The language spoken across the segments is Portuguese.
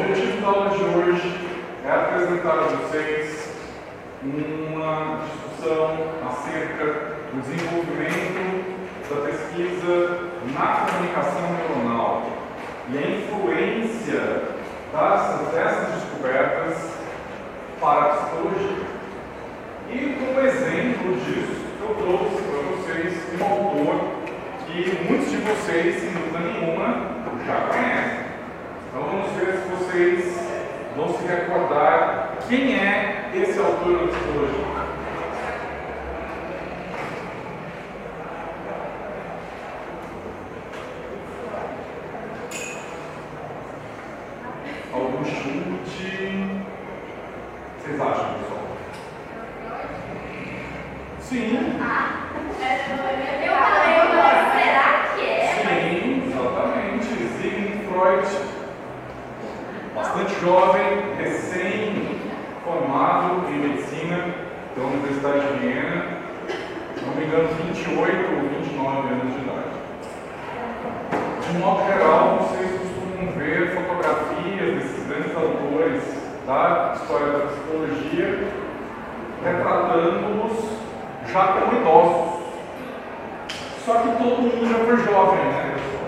objetivo da aula de hoje é apresentar a vocês uma discussão acerca do desenvolvimento da pesquisa na comunicação neuronal e a influência dessas descobertas para a psicologia. E como exemplo disso, eu trouxe para vocês um autor que muitos de vocês, sem dúvida nenhuma, já conhecem. Então vamos ver se vocês vão se recordar quem é esse autor da psicologia. Algum chute? Vocês acham, pessoal? Sim. Será que é? Sim, exatamente. Sigmund Freud, bastante jovem, recém-formado em medicina pela Universidade de Viena, se não me engano, 28 ou 29 anos de idade. De modo geral, vocês costumam ver fotografias desses grandes autores da história da psicologia retratando-os já como idosos. Só que todo mundo já foi jovem, né, pessoal?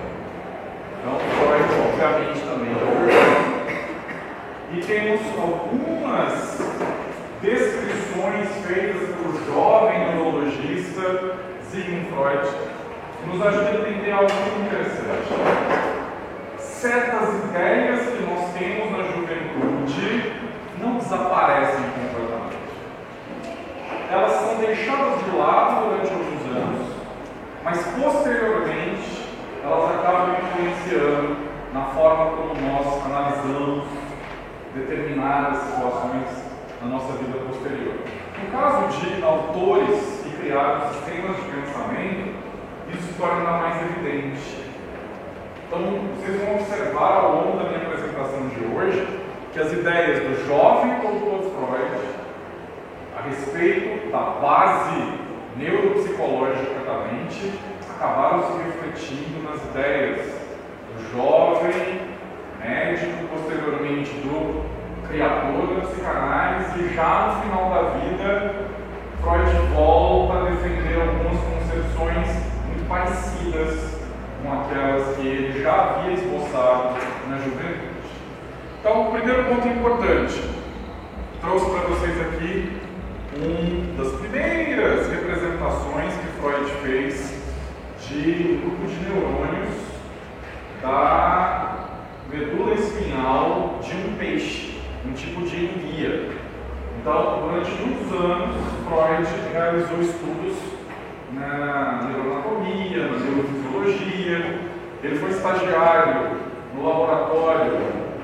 Então, Freud, obviamente, também foi jovem. E temos algumas descrições feitas pelo jovem neurologista Sigmund Freud que nos ajudam a entender algo muito interessante. Certas ideias que nós temos na juventude não desaparecem completamente. Elas são deixadas de lado durante alguns anos, mas posteriormente elas acabam influenciando na forma como nós analisamos determinadas situações na nossa vida posterior. No caso de autores que criaram sistemas de pensamento, isso se torna mais evidente. Então, vocês vão observar ao longo da minha apresentação de hoje que as ideias do jovem doutor Freud a respeito da base neuropsicológica da mente acabaram se refletindo nas ideias do jovem médico, posteriormente do criador da psicanálise, e já no final da vida, Freud volta a defender algumas concepções muito parecidas com aquelas que ele já havia esboçado na juventude. Então, o primeiro ponto importante, trouxe para vocês aqui uma das primeiras representações que Freud fez de um grupo de neurônios da medula espinhal de um peixe, um tipo de enguia. Então, durante muitos anos, Freud realizou estudos na neuroanatomia, na neurofisiologia. Ele foi estagiário no laboratório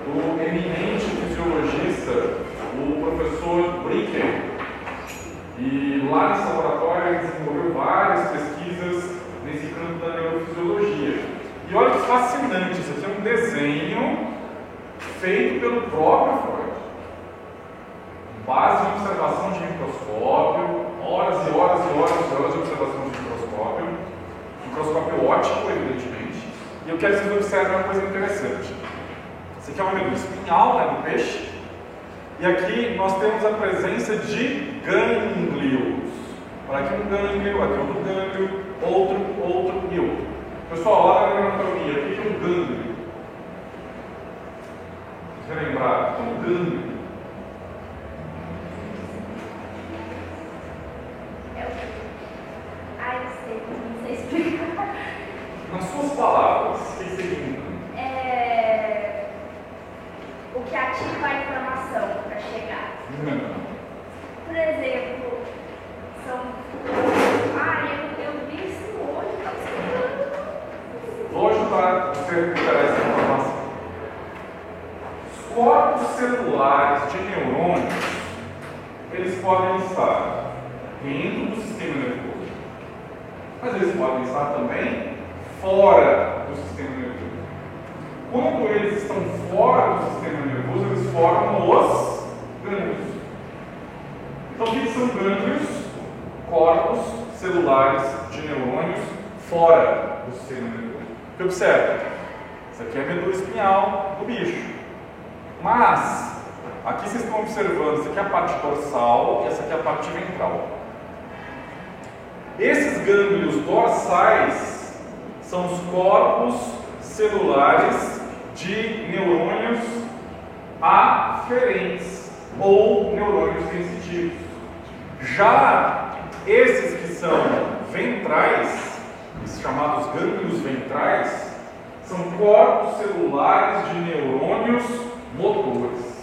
do eminente fisiologista, o professor Bricken. E lá nesse laboratório ele desenvolveu várias pesquisas nesse campo da neurofisiologia. E olha que fascinante, isso aqui é um desenho feito pelo próprio Freud. Com base em observação de microscópio, horas e horas e horas e horas de observação de microscópio óptico, evidentemente. E eu quero que vocês observem uma coisa interessante. Isso aqui é uma medula espinhal, né, do peixe. E aqui nós temos a presença de gânglios. Olha aqui um gânglio, aqui outro gânglio, outro e outro. Pessoal, lá na neuroanatomia, o que é um gânglio? Vocês relembrar, é um gânglio? Não sei explicar. Nas suas palavras, o que seria um gânglio? O que ativa a informação para chegar. Não. Por exemplo, eu vi isso hoje, está explicando. Vou ajudar você a recuperar essa informação. Os corpos celulares de neurônios, eles podem estar dentro do sistema nervoso, mas eles podem estar também fora do sistema nervoso. Quando eles estão fora do sistema nervoso, eles formam os gânglios. Então, o que são gânglios? Corpos celulares de neurônios fora do sistema nervoso. Porque observe, isso aqui é a medula espinhal do bicho. Mas, aqui vocês estão observando, essa aqui é a parte dorsal e essa aqui é a parte ventral. Esses gânglios dorsais são os corpos celulares de neurônios aferentes ou neurônios sensitivos. Já esses que são ventrais, os chamados gânglios ventrais, são corpos celulares de neurônios motores.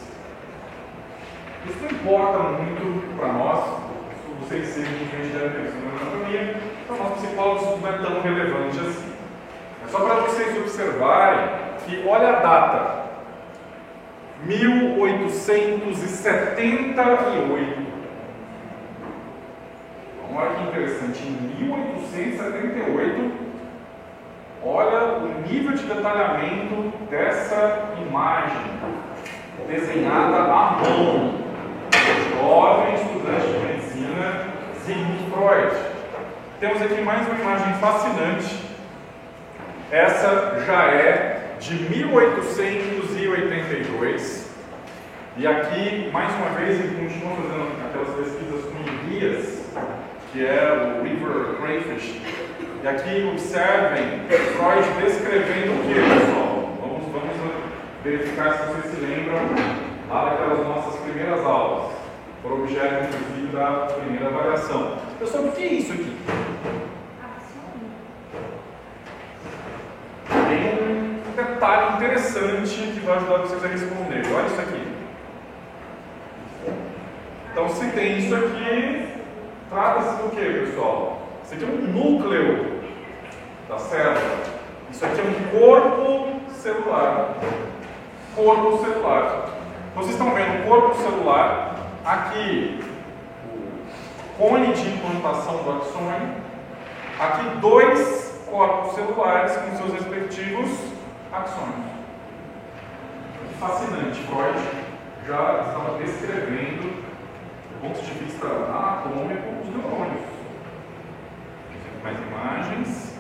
Isso não importa muito para nós, se vocês serem gente da anatomia, para nós psicólogos isso não é tão relevante assim. É só para vocês observarem que, olha a data, 1878. Então, olha que interessante, em 1878, olha o nível de detalhamento dessa imagem desenhada à mão. Jovem estudante de medicina, Sigmund Freud. Temos aqui mais uma imagem fascinante. Essa já é de 1882. E aqui, mais uma vez, ele continua fazendo aquelas pesquisas com enguias, que é o River Crayfish. E aqui observem Freud descrevendo o que, pessoal? Vamos verificar se vocês se lembram lá daquelas nossas primeiras aulas, por objeto, inclusive, da primeira avaliação. Pessoal, o que é isso aqui? Tem um detalhe interessante que vai ajudar vocês a responder. Olha isso aqui. Então, se tem isso aqui, trata-se do que, pessoal? Isso aqui é um núcleo da célula. Isso aqui é um corpo celular. Corpo celular. Vocês estão vendo o corpo celular, aqui o cone de implantação do axônio, aqui dois corpos celulares com seus respectivos axônios. Fascinante, Freud já estava descrevendo, do ponto de vista anatômico, os neurônios. Mais imagens.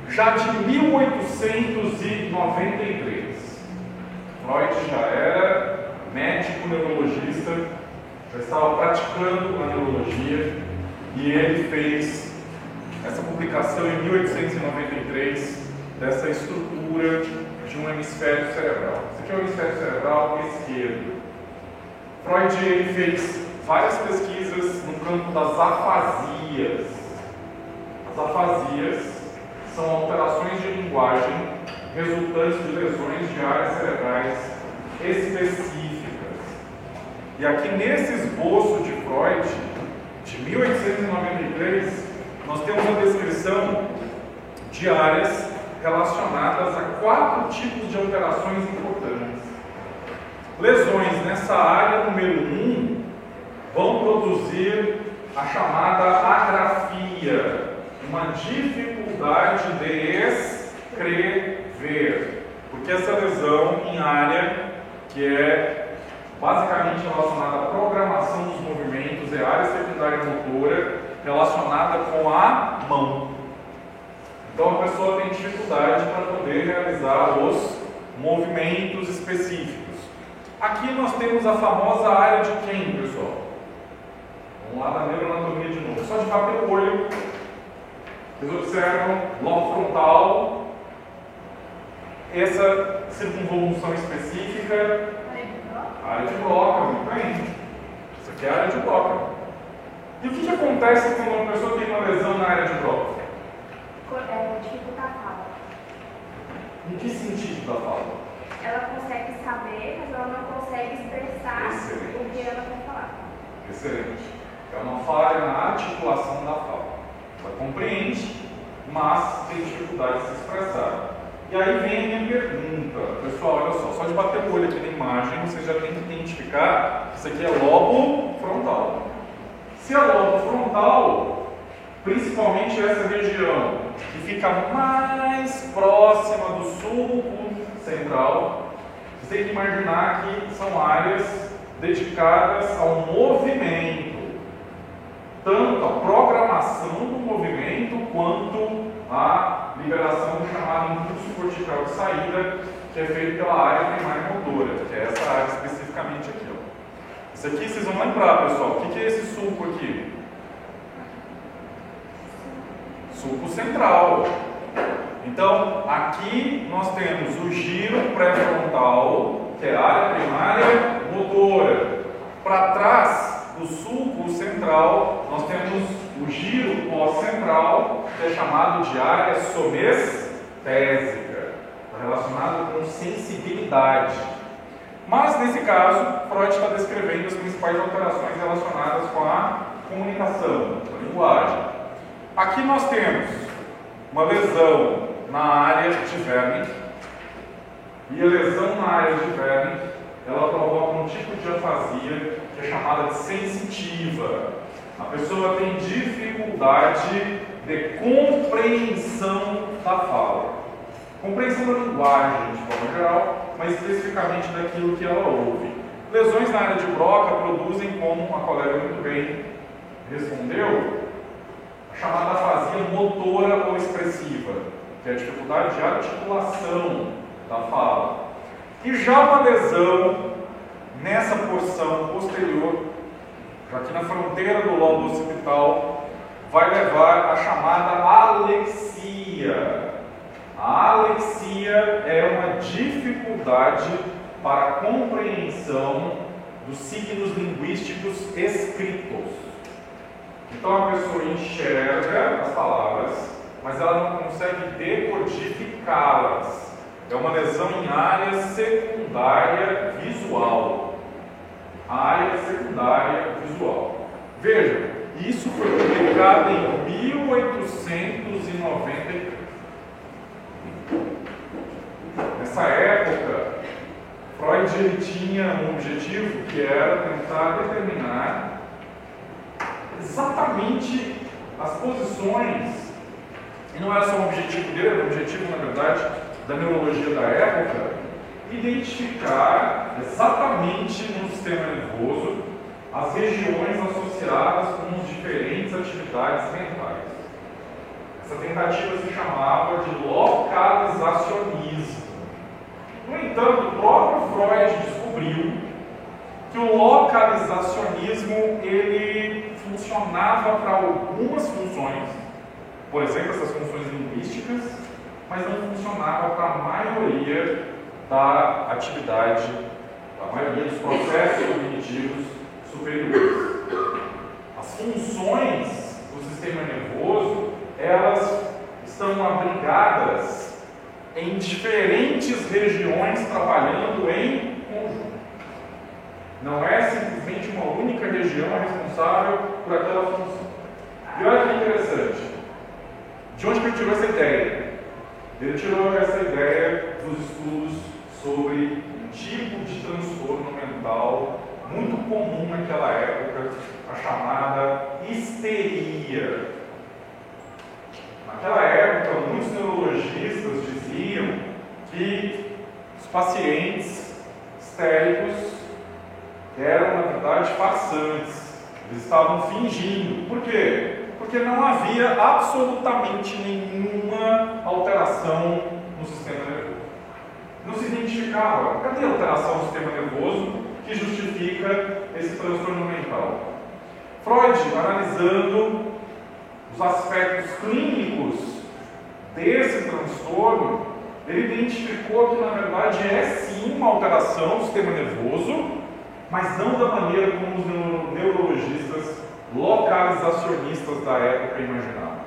Já de 1893, Freud já era médico neurologista, já estava praticando a neurologia e ele fez essa publicação em 1893 dessa estrutura de um hemisfério cerebral. Esse aqui é o hemisfério cerebral esquerdo. Freud ele fez várias pesquisas no campo das afasias. As afasias são alterações de linguagem resultantes de lesões de áreas cerebrais específicas. E aqui nesse esboço de Freud, de 1893, nós temos a descrição de áreas relacionadas a 4 tipos de alterações importantes. Lesões nessa área número 1 vão produzir a chamada agrafia, uma dificuldade de escrever, porque essa lesão em área que é basicamente relacionada à programação dos movimentos, é a área secundária motora relacionada com a mão. Então a pessoa tem dificuldade para poder realizar os movimentos específicos. Aqui nós temos a famosa área de quem, pessoal? Vamos lá na neuroanatomia de novo. Só de bater o olho, vocês observam lobo frontal, essa circunvolução específica, área de Broca, muito bem. Isso aqui é a área de Broca. E o que acontece quando uma pessoa tem uma lesão na área de Broca? Dificulta a fala. Em que sentido da fala? Ela consegue saber, mas ela não consegue expressar Excelente. o que ela quer falar. Excelente. É uma falha na articulação da fala. Ela compreende, mas tem dificuldade de se expressar. E aí vem a minha pergunta. Pessoal, olha só de bater o olho aqui na imagem, você já tem que identificar que isso aqui é lobo frontal. Se é lobo frontal, principalmente essa região que fica mais próxima do sulco central, você tem que imaginar que são áreas dedicadas ao movimento, tanto a programação do movimento quanto a liberação do chamado impulso cortical de saída, que é feito pela área primária motora, que é essa área especificamente aqui. Ó. Isso aqui vocês vão lembrar, pessoal. O que é esse sulco aqui? Sulco central. Então, aqui nós temos o giro pré-frontal, que é a área primária motora. Para trás do sulco central, nós temos o giro pós-central, que é chamado de área somestésica, relacionado com sensibilidade. Mas, nesse caso, Freud está descrevendo as principais alterações relacionadas com a comunicação, com a linguagem. Aqui nós temos uma lesão na área de Wernicke, e a lesão na área de Wernicke, ela provoca um tipo de afasia que é chamada de sensitiva. A pessoa tem dificuldade de compreensão da fala. Compreensão da linguagem, de forma geral, mas especificamente daquilo que ela ouve. Lesões na área de Broca produzem, como a colega muito bem respondeu, a chamada afasia motora ou expressiva, que é a dificuldade de articulação da fala. E já uma lesão nessa porção posterior, aqui na fronteira do lobo occipital, vai levar à chamada alexia. A alexia é uma dificuldade para a compreensão dos signos linguísticos escritos. Então a pessoa enxerga as palavras, mas ela não consegue decodificá-las. É uma lesão em área secundária visual. A área secundária visual. Veja, isso foi publicado em 1893. Nessa época, Freud ele tinha um objetivo que era tentar determinar exatamente as posições, e não era só um objetivo dele, era um objetivo, na verdade, da neurologia da época, identificar exatamente no sistema nervoso as regiões associadas com as diferentes atividades mentais. Essa tentativa se chamava de localizacionismo. No entanto, o próprio Freud descobriu que o localizacionismo ele funcionava para algumas funções, por exemplo, essas funções linguísticas, mas não funcionava para a maioria da atividade, a maioria dos processos cognitivos superiores. As funções do sistema nervoso, elas estão abrigadas em diferentes regiões trabalhando em conjunto. Não é simplesmente uma única região responsável por aquela função. E olha que interessante. De onde que ele tirou essa ideia? Ele tirou essa ideia dos estudos sobre um tipo de transtorno mental muito comum naquela época, a chamada histeria. Naquela época, muitos neurologistas diziam que os pacientes histéricos eram, na verdade, farsantes. Eles estavam fingindo. Por quê? Porque não havia absolutamente nenhuma alteração no sistema nervoso. Não se identificava. Cadê a alteração no sistema nervoso que justifica esse transtorno mental? Freud, analisando os aspectos clínicos desse transtorno, ele identificou que, na verdade, é sim uma alteração do sistema nervoso, mas não da maneira como os neurologistas localizacionistas da época imaginavam.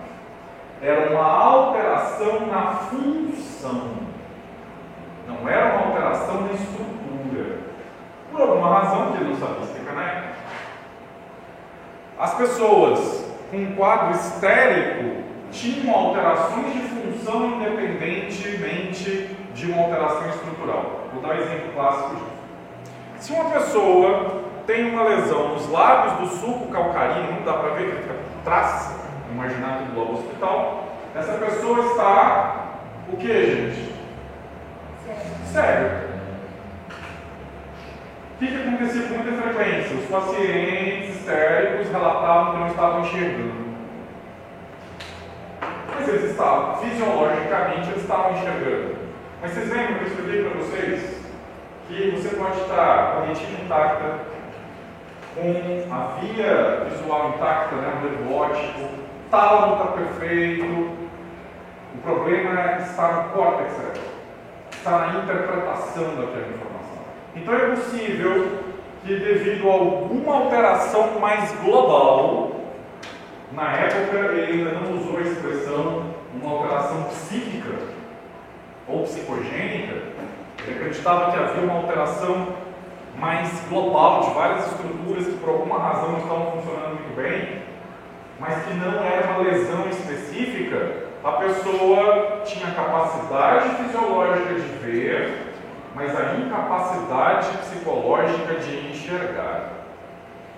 Era uma alteração na função, não era uma alteração na estrutura, por alguma razão que ele não sabia explicar na época. As pessoas com um quadro histérico tinham alterações de função independentemente de uma alteração estrutural. Vou dar um exemplo clássico disso. Se uma pessoa tem uma lesão nos lábios do sulco calcaríneo, não dá para ver que ele fica por trás, no imaginário do lobo occipital, essa pessoa está o que, gente? Sério. O que acontecia com muita frequência? Os pacientes histéricos relatavam que não estavam enxergando. Mas eles estavam, fisiologicamente, eles estavam enxergando. Mas vocês lembram que eu expliquei para vocês que você pode estar com a retina intacta, com a via visual intacta, né, o nervo óptico, tálamo está perfeito. O problema é que está no córtex cerebral, está na interpretação daquela informação. Então é possível que, devido a alguma alteração mais global, na época ele ainda não usou a expressão uma alteração psíquica ou psicogênica, ele acreditava que havia uma alteração mais global de várias estruturas que por alguma razão não estavam funcionando muito bem, mas que não era uma lesão específica. A pessoa tinha capacidade fisiológica de ver, mas a incapacidade psicológica de enxergar.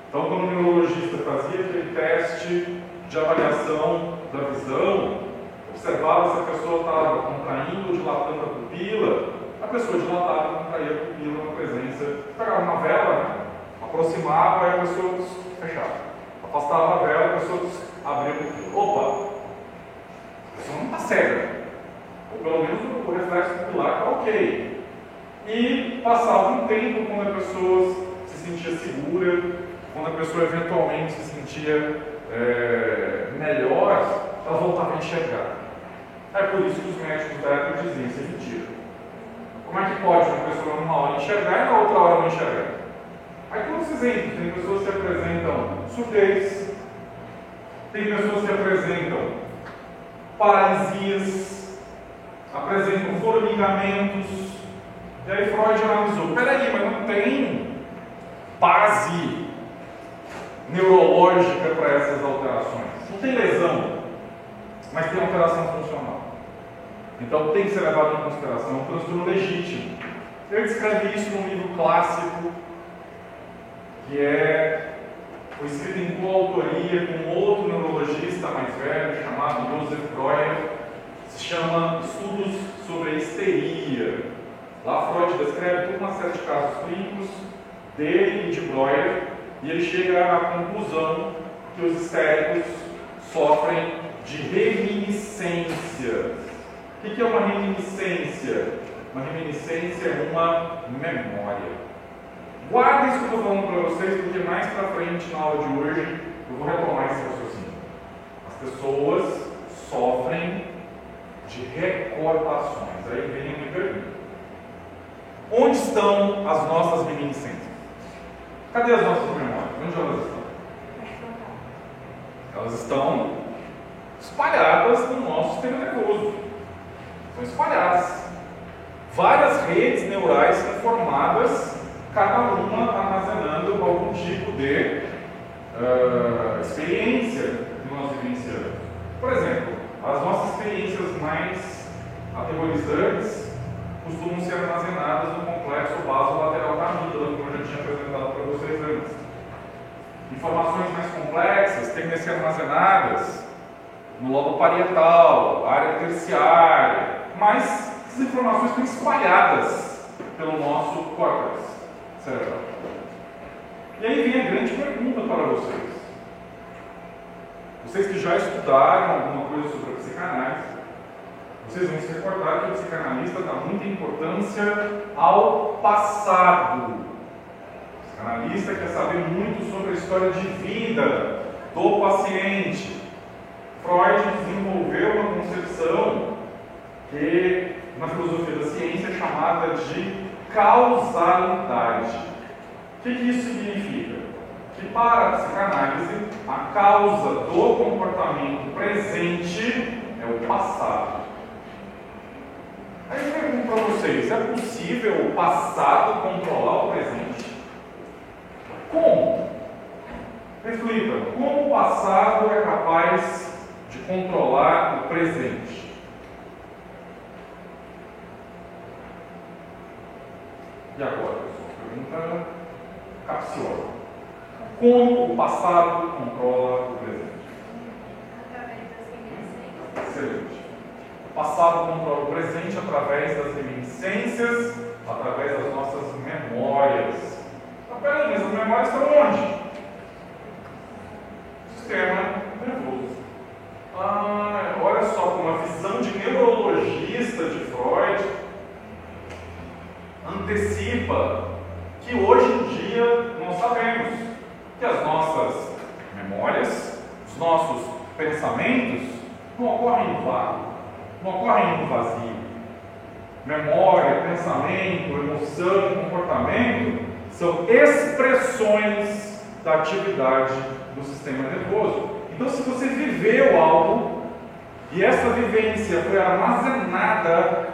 Então, quando o neurologista fazia aquele teste de avaliação da visão, observava se a pessoa estava contraindo ou dilatando a pupila, a pessoa dilatava e contraía a pupila na presença. Pegava uma vela, né? Aproximava e a pessoa fechava. Afastava a vela e a pessoa abria a pupila. Opa! A pessoa não está cega. Ou pelo menos o reflexo pupilar está ok. E passava um tempo quando a pessoa se sentia segura, quando a pessoa eventualmente se sentia melhor, ela voltava a enxergar. É por isso que os médicos da época diziam: isso é mentira. Como é que pode uma pessoa numa hora enxergar e na outra hora não enxergar? Aí todos os exemplos, tem pessoas que apresentam surdez, tem pessoas que apresentam paralisias, apresentam formigamentos. E aí Freud analisou: peraí, mas não tem base neurológica para essas alterações. Não tem lesão, mas tem alteração funcional. Então tem que ser levado em consideração um transtorno legítimo. Eu escrevi isso num livro clássico que foi escrito em coautoria com outro neurologista mais velho chamado Joseph Breuer. Se chama Estudos sobre a Histeria. Lá Freud descreve toda uma série de casos clínicos dele e de Breuer, e ele chega à conclusão que os histéricos sofrem de reminiscências. O que é uma reminiscência? Uma reminiscência é uma memória. Guardem isso que eu estou falando para vocês, porque mais para frente, na aula de hoje, eu vou retomar esse raciocínio. As pessoas sofrem de recordações. Aí vem a minha pergunta: onde estão as nossas reminiscências? Cadê as nossas memórias? Onde elas estão? Elas estão espalhadas no nosso sistema nervoso. Estão espalhadas. Várias redes neurais são formadas, cada uma armazenando algum tipo de experiência que nós vivenciamos. Por exemplo, as nossas experiências mais aterrorizantes costumam ser armazenadas no complexo basolateral da amígdala, como eu já tinha apresentado para vocês antes. Informações mais complexas tendem a ser armazenadas no lobo parietal, área terciária, mas essas informações estão espalhadas pelo nosso córtex cerebral. E aí vem a grande pergunta para vocês. Vocês que já estudaram alguma coisa sobre a psicanálise, vocês vão se recordar que o psicanalista dá muita importância ao passado. O psicanalista quer saber muito sobre a história de vida do paciente. Freud desenvolveu uma concepção que, na filosofia da ciência, é chamada de causalidade. O que isso significa? Que para a psicanálise, a causa do comportamento presente é o passado. Aí eu pergunto para vocês: é possível o passado controlar o presente? Como? Reflitam, como o passado é capaz de controlar o presente? E agora, pessoal, pergunta capciosa: como o passado controla o presente? Através das reminiscências. Excelente. O passado controla o presente através das reminiscências, através das nossas memórias. Mas peraí, mas as memórias estão onde? Sistema nervoso. Olha só antecipa que hoje em dia nós sabemos que as nossas memórias, os nossos pensamentos não ocorrem no vácuo, não ocorrem no vazio. Memória, pensamento, emoção, comportamento são expressões da atividade do sistema nervoso. Então, se você viveu algo e essa vivência foi armazenada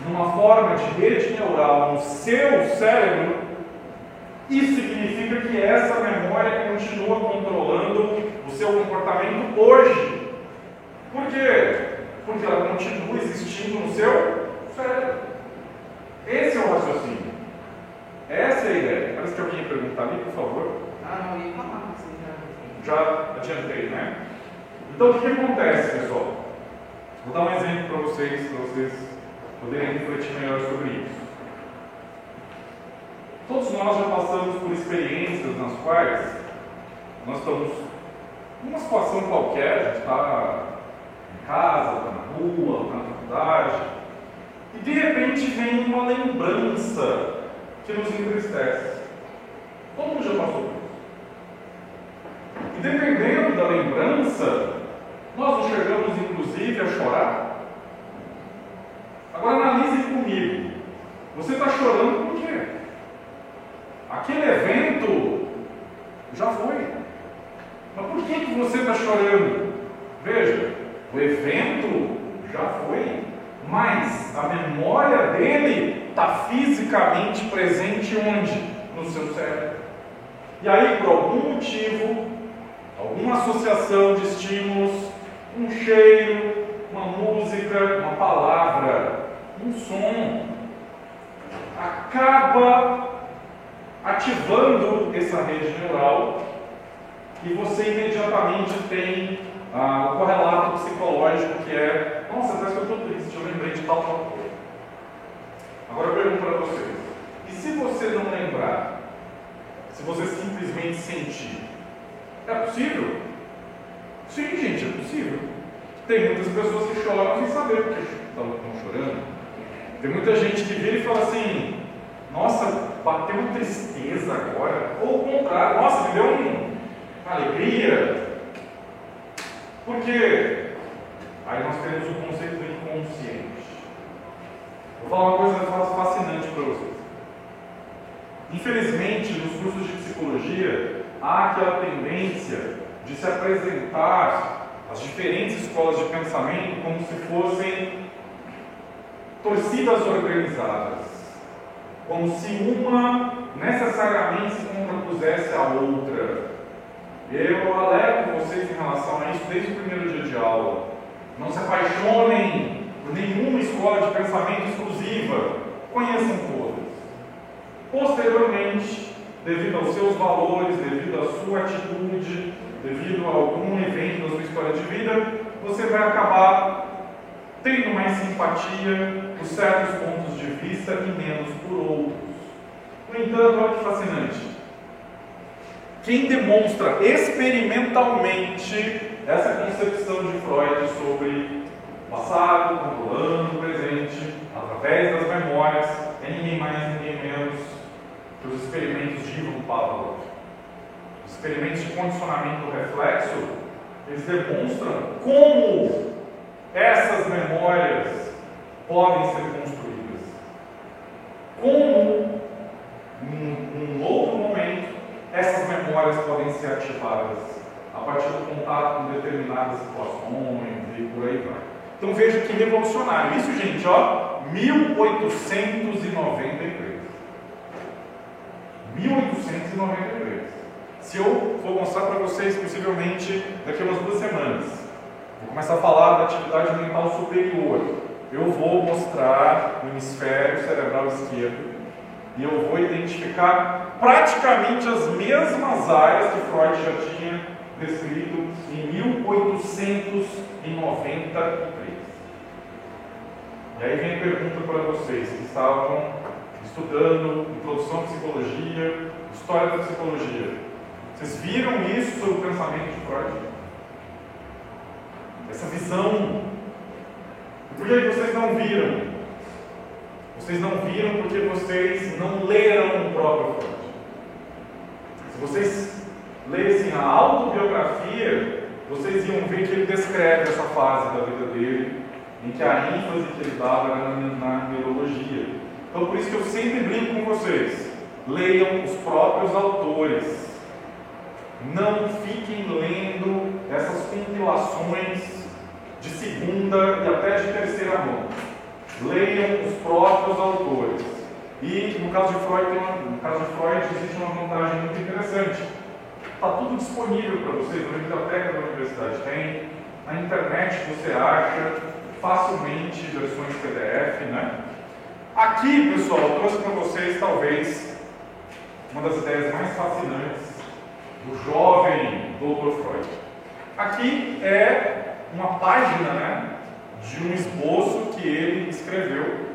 numa forma de rede neural no seu cérebro, isso significa que essa memória continua controlando o seu comportamento hoje. Por quê? Porque ela continua existindo no seu cérebro. Esse é o raciocínio. Essa é a ideia. Parece que alguém ia perguntar ali, por favor. Não ia falar, Já adiantei, né? Então, o que acontece, pessoal? Vou dar um exemplo para vocês poderem refletir melhor sobre isso. Todos nós já passamos por experiências nas quais nós estamos numa situação qualquer, a gente está em casa, está na rua, está na faculdade, e de repente vem uma lembrança que nos entristece. Todo mundo já passou por isso. E dependendo da lembrança, nós nos chegamos inclusive a chorar. Agora analise comigo. Você está chorando por quê? Aquele evento já foi. Mas por que você está chorando? Veja, o evento já foi, mas a memória dele está fisicamente presente onde? No seu cérebro. E aí, por algum motivo, alguma associação de estímulos, um cheiro, uma música, uma palavra, um som, acaba ativando essa rede neural e você imediatamente tem o correlato psicológico que é: nossa, parece que eu estou triste, eu lembrei de tal coisa. Agora eu pergunto para vocês, e se você não lembrar, se você simplesmente sentir, é possível? Sim, gente, é possível. Tem muitas pessoas que choram sem saber porque estão chorando. Tem muita gente que vira e fala assim: nossa, bateu uma tristeza agora. Ou o contrário, nossa, me deu uma alegria. Por quê? Aí nós temos o conceito do inconsciente. Vou falar uma coisa fascinante para vocês. Infelizmente, nos cursos de psicologia, há aquela tendência de se apresentar as diferentes escolas de pensamento como se fossem torcidas organizadas, como se uma necessariamente se contrapusesse à outra. Eu alerto vocês em relação a isso desde o primeiro dia de aula. Não se apaixonem por nenhuma escola de pensamento exclusiva, conheçam todas. Posteriormente, devido aos seus valores, devido à sua atitude, devido a algum evento da sua história de vida, você vai acabar tendo mais simpatia por certos pontos de vista e menos por outros. No entanto, olha que fascinante. Quem demonstra experimentalmente essa concepção de Freud sobre o passado, controlando o presente, através das memórias, é ninguém mais, ninguém menos que os experimentos de Ivan Pavlov. Os experimentos de condicionamento reflexo, eles demonstram como essas memórias podem ser construídas. Como, num outro momento, essas memórias podem ser ativadas a partir do contato com determinadas situações e por aí vai. Então veja que revolucionário. Isso, gente, ó, 1893. 1893. Se eu for mostrar para vocês, possivelmente daqui a umas 2 semanas, vou começar a falar da atividade mental superior. Eu vou mostrar o hemisfério cerebral esquerdo e eu vou identificar praticamente as mesmas áreas que Freud já tinha descrito em 1893. E aí vem a pergunta para vocês que estavam estudando introdução à psicologia, história da psicologia. Vocês viram isso sobre o pensamento de Freud? Essa visão. Por que vocês não viram? vocês não viram porque vocês não leram o próprio Freud. Se vocês lessem a autobiografia, vocês iam ver que ele descreve essa fase da vida dele, em que a ênfase que ele dava era na neurologia. Então, por isso que eu sempre brinco com vocês: leiam os próprios autores. Não fiquem lendo essas compilações de segunda e até de terceira mão. Leiam os próprios autores. E no caso de Freud, existe uma vantagem muito interessante. Está tudo disponível para vocês, na biblioteca da universidade tem, na internet você acha facilmente versões PDF, né? Aqui, pessoal, eu trouxe para vocês talvez uma das ideias mais fascinantes do jovem Dr. Freud. Aqui é uma página, né, de um esboço que ele escreveu.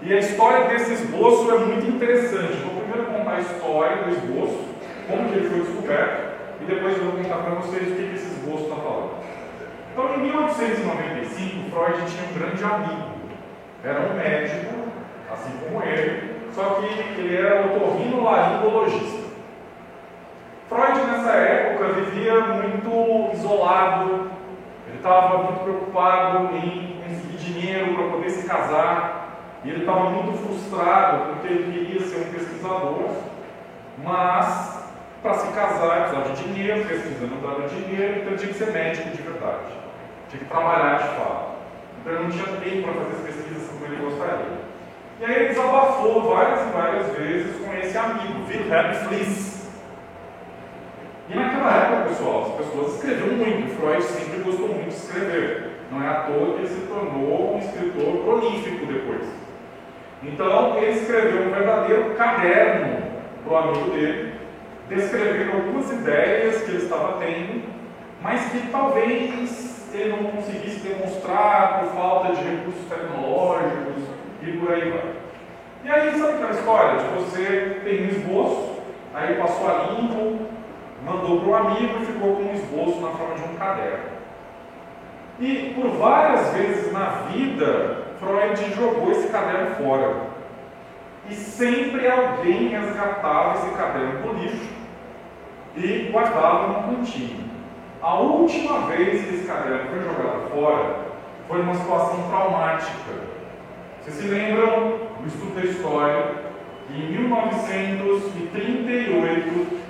E a história desse esboço é muito interessante. Vou primeiro contar a história do esboço, como que ele foi descoberto, e depois eu vou contar para vocês o que esse esboço está falando. Então, em 1895, Freud tinha um grande amigo. Era um médico, assim como ele, só que ele era otorrinolaringologista. Freud, nessa época, vivia muito isolado, ele estava muito preocupado em conseguir dinheiro para poder se casar, e ele estava muito frustrado porque ele queria ser um pesquisador, mas para se casar precisava de dinheiro, pesquisa não dava dinheiro, então ele tinha que ser médico de verdade, tinha que trabalhar de fato. Então ele não tinha tempo para fazer as pesquisas como ele gostaria. E aí ele desabafou várias e várias vezes com esse amigo, Wilhelm Fliess. E naquela época, pessoal, as pessoas escreviam muito. Freud sempre gostou muito de escrever. Não é à toa que ele se tornou um escritor prolífico depois. Então, ele escreveu um verdadeiro caderno para o amigo dele, descrevendo algumas ideias que ele estava tendo, mas que talvez ele não conseguisse demonstrar por falta de recursos tecnológicos e por aí vai. E aí, sabe aquela história de você tem um esboço, aí passou a limpo, mandou para o amigo e ficou com um esboço na forma de um caderno. E por várias vezes na vida, Freud jogou esse caderno fora. E sempre alguém resgatava esse caderno do lixo e guardava no cantinho. A última vez que esse caderno foi jogado fora foi numa situação traumática. Vocês se lembram do estudo da história que em 1938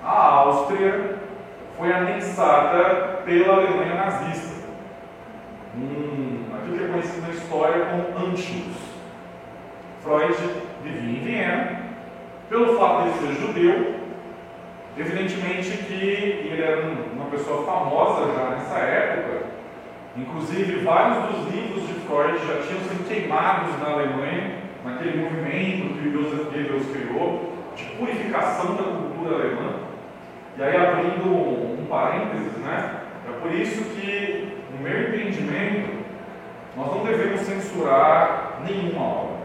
a Áustria foi anexada pela Alemanha nazista. Aquilo que é conhecido na história como Anschluss. Freud vivia em Viena. Pelo fato de ele ser judeu, evidentemente que ele era uma pessoa famosa já nessa época. Inclusive, vários dos livros de Freud já tinham sido queimados na Alemanha, naquele movimento que Joseph Goebbels criou de purificação da cultura alemã. E aí, abrindo um parênteses, né? É por isso que, no meu entendimento, nós não devemos censurar nenhuma obra.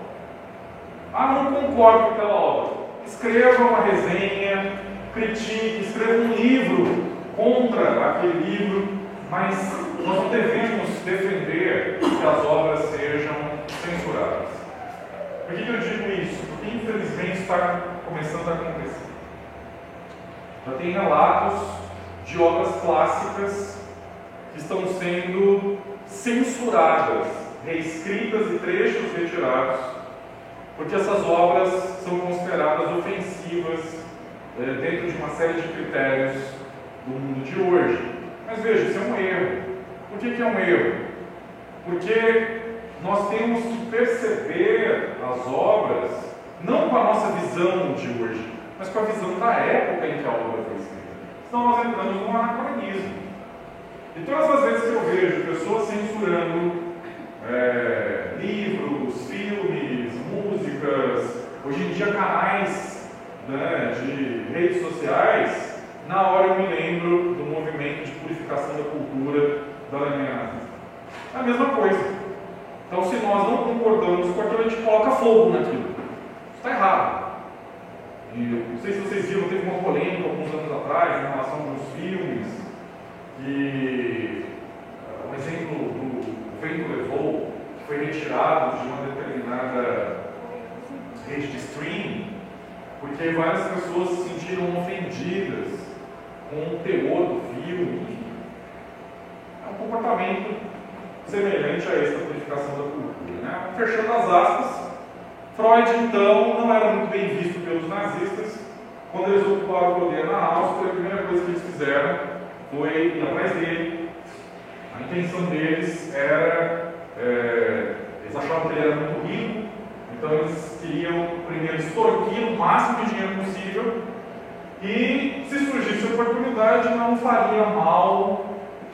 Ah, não concordo com aquela obra. Escreva uma resenha, critique, escreva um livro contra aquele livro, mas nós não devemos defender que as obras sejam censuradas. Por que eu digo isso? Porque, infelizmente, está começando a acontecer. Já tem relatos de obras clássicas que estão sendo censuradas, reescritas e trechos retirados, porque essas obras são consideradas ofensivas dentro de uma série de critérios do mundo de hoje. Mas veja, isso é um erro. Por que é um erro? Porque nós temos que perceber as obras não com a nossa visão de hoje, mas com a visão da época em que a obra foi escrita. Senão nós entramos num anacronismo. E todas as vezes que eu vejo pessoas censurando livros, filmes, músicas, hoje em dia canais, né, de redes sociais, na hora eu me lembro do movimento de purificação da cultura da Alemanha nazista. É a mesma coisa. Então, se nós não concordamos com aquilo, a gente coloca fogo naquilo. Isso está errado. E não sei se vocês viram, teve uma polêmica alguns anos atrás em relação a alguns filmes, que um exemplo do Vento Levou, que foi retirado de uma determinada rede de streaming, porque várias pessoas se sentiram ofendidas com o teor do filme. É um comportamento semelhante a essa purificação da cultura, né? Fechando as aspas, Freud, então, não era muito bem visto pelos nazistas. Quando eles ocuparam o poder na Áustria, a primeira coisa que eles fizeram foi ir atrás dele. A intenção deles era, eles achavam que ele era muito rico, então eles queriam primeiro extorquir o máximo de dinheiro possível e, se surgisse a oportunidade, não faria mal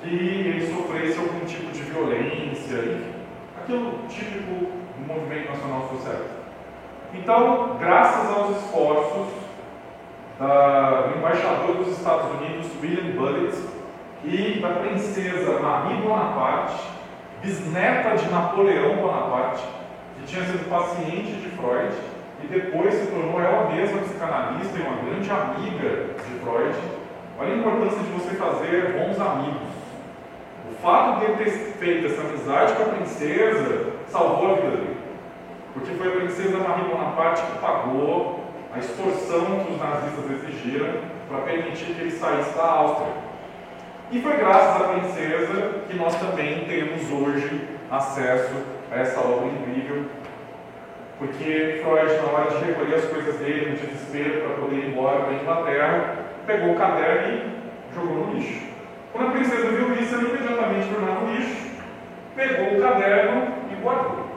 que ele sofresse algum tipo de violência, enfim, aquilo típico do movimento nacional socialista. Então, graças aos esforços do embaixador dos Estados Unidos, William Bullitt, e da princesa Marie Bonaparte, bisneta de Napoleão Bonaparte, que tinha sido paciente de Freud e depois se tornou ela mesma psicanalista e uma grande amiga de Freud. Olha a importância de você fazer bons amigos. O fato de ele ter feito essa amizade com a princesa salvou a vida dele, porque foi a princesa Marie Bonaparte que pagou a extorsão que os nazistas exigiram para permitir que ele saísse da Áustria. E foi graças à princesa que nós também temos hoje acesso a essa obra incrível, porque Freud, na hora de recolher as coisas dele, no desespero para poder ir embora para a Inglaterra, pegou o caderno e jogou no lixo. Quando a princesa viu isso, ela imediatamente tornou no lixo, pegou o caderno e guardou.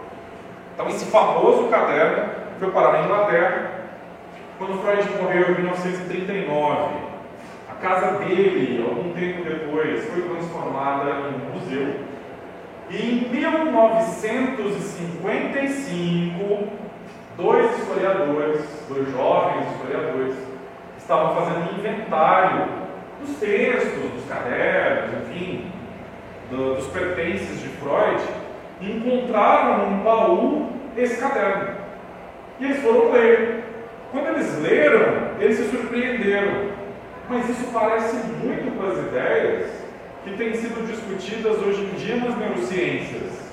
Então esse famoso caderno foi parar na Inglaterra. Quando Freud morreu em 1939, a casa dele, algum tempo depois, foi transformada em um museu. E em 1955, dois jovens historiadores, estavam fazendo inventário dos textos, dos cadernos, enfim, dos pertences de Freud, e encontraram num baú esse caderno. E eles foram ler. Quando eles leram, eles se surpreenderam. Mas isso parece muito com as ideias que têm sido discutidas hoje em dia nas neurociências.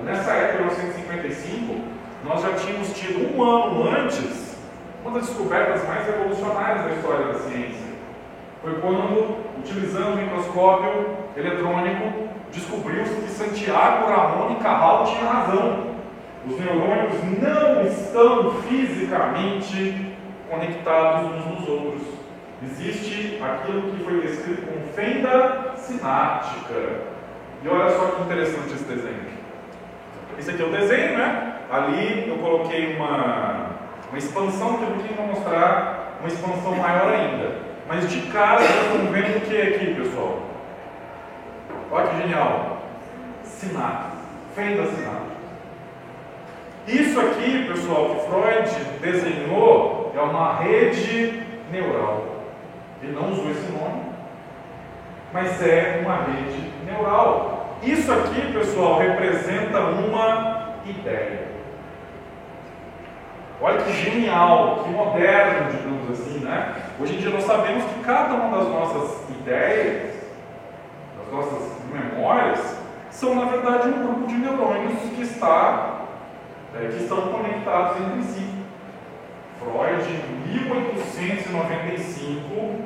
Nessa época, em 1955, nós já tínhamos tido um ano antes uma das descobertas mais revolucionárias da história da ciência. Foi quando, utilizando o microscópio eletrônico, descobriu-se que Santiago, Ramon e Cabral tinham razão. Os neurônios não estão fisicamente conectados uns nos outros. Existe aquilo que foi descrito como fenda sináptica. E olha só que interessante esse desenho. Esse aqui é o desenho, né? Ali eu coloquei uma expansão que eu queria mostrar uma expansão maior ainda. Mas de cara vocês estão vendo o que é aqui, pessoal? Olha que genial. Sinapse. Fenda sináptica. Isso aqui, pessoal, que Freud desenhou é uma rede neural. Ele não usou esse nome, mas é uma rede neural. Isso aqui, pessoal, representa uma ideia. Olha que genial, que moderno, digamos assim, né? Hoje em dia nós sabemos que cada uma das nossas ideias, das nossas memórias, são na verdade um grupo de neurônios que estão conectados entre si. Freud, em 1895,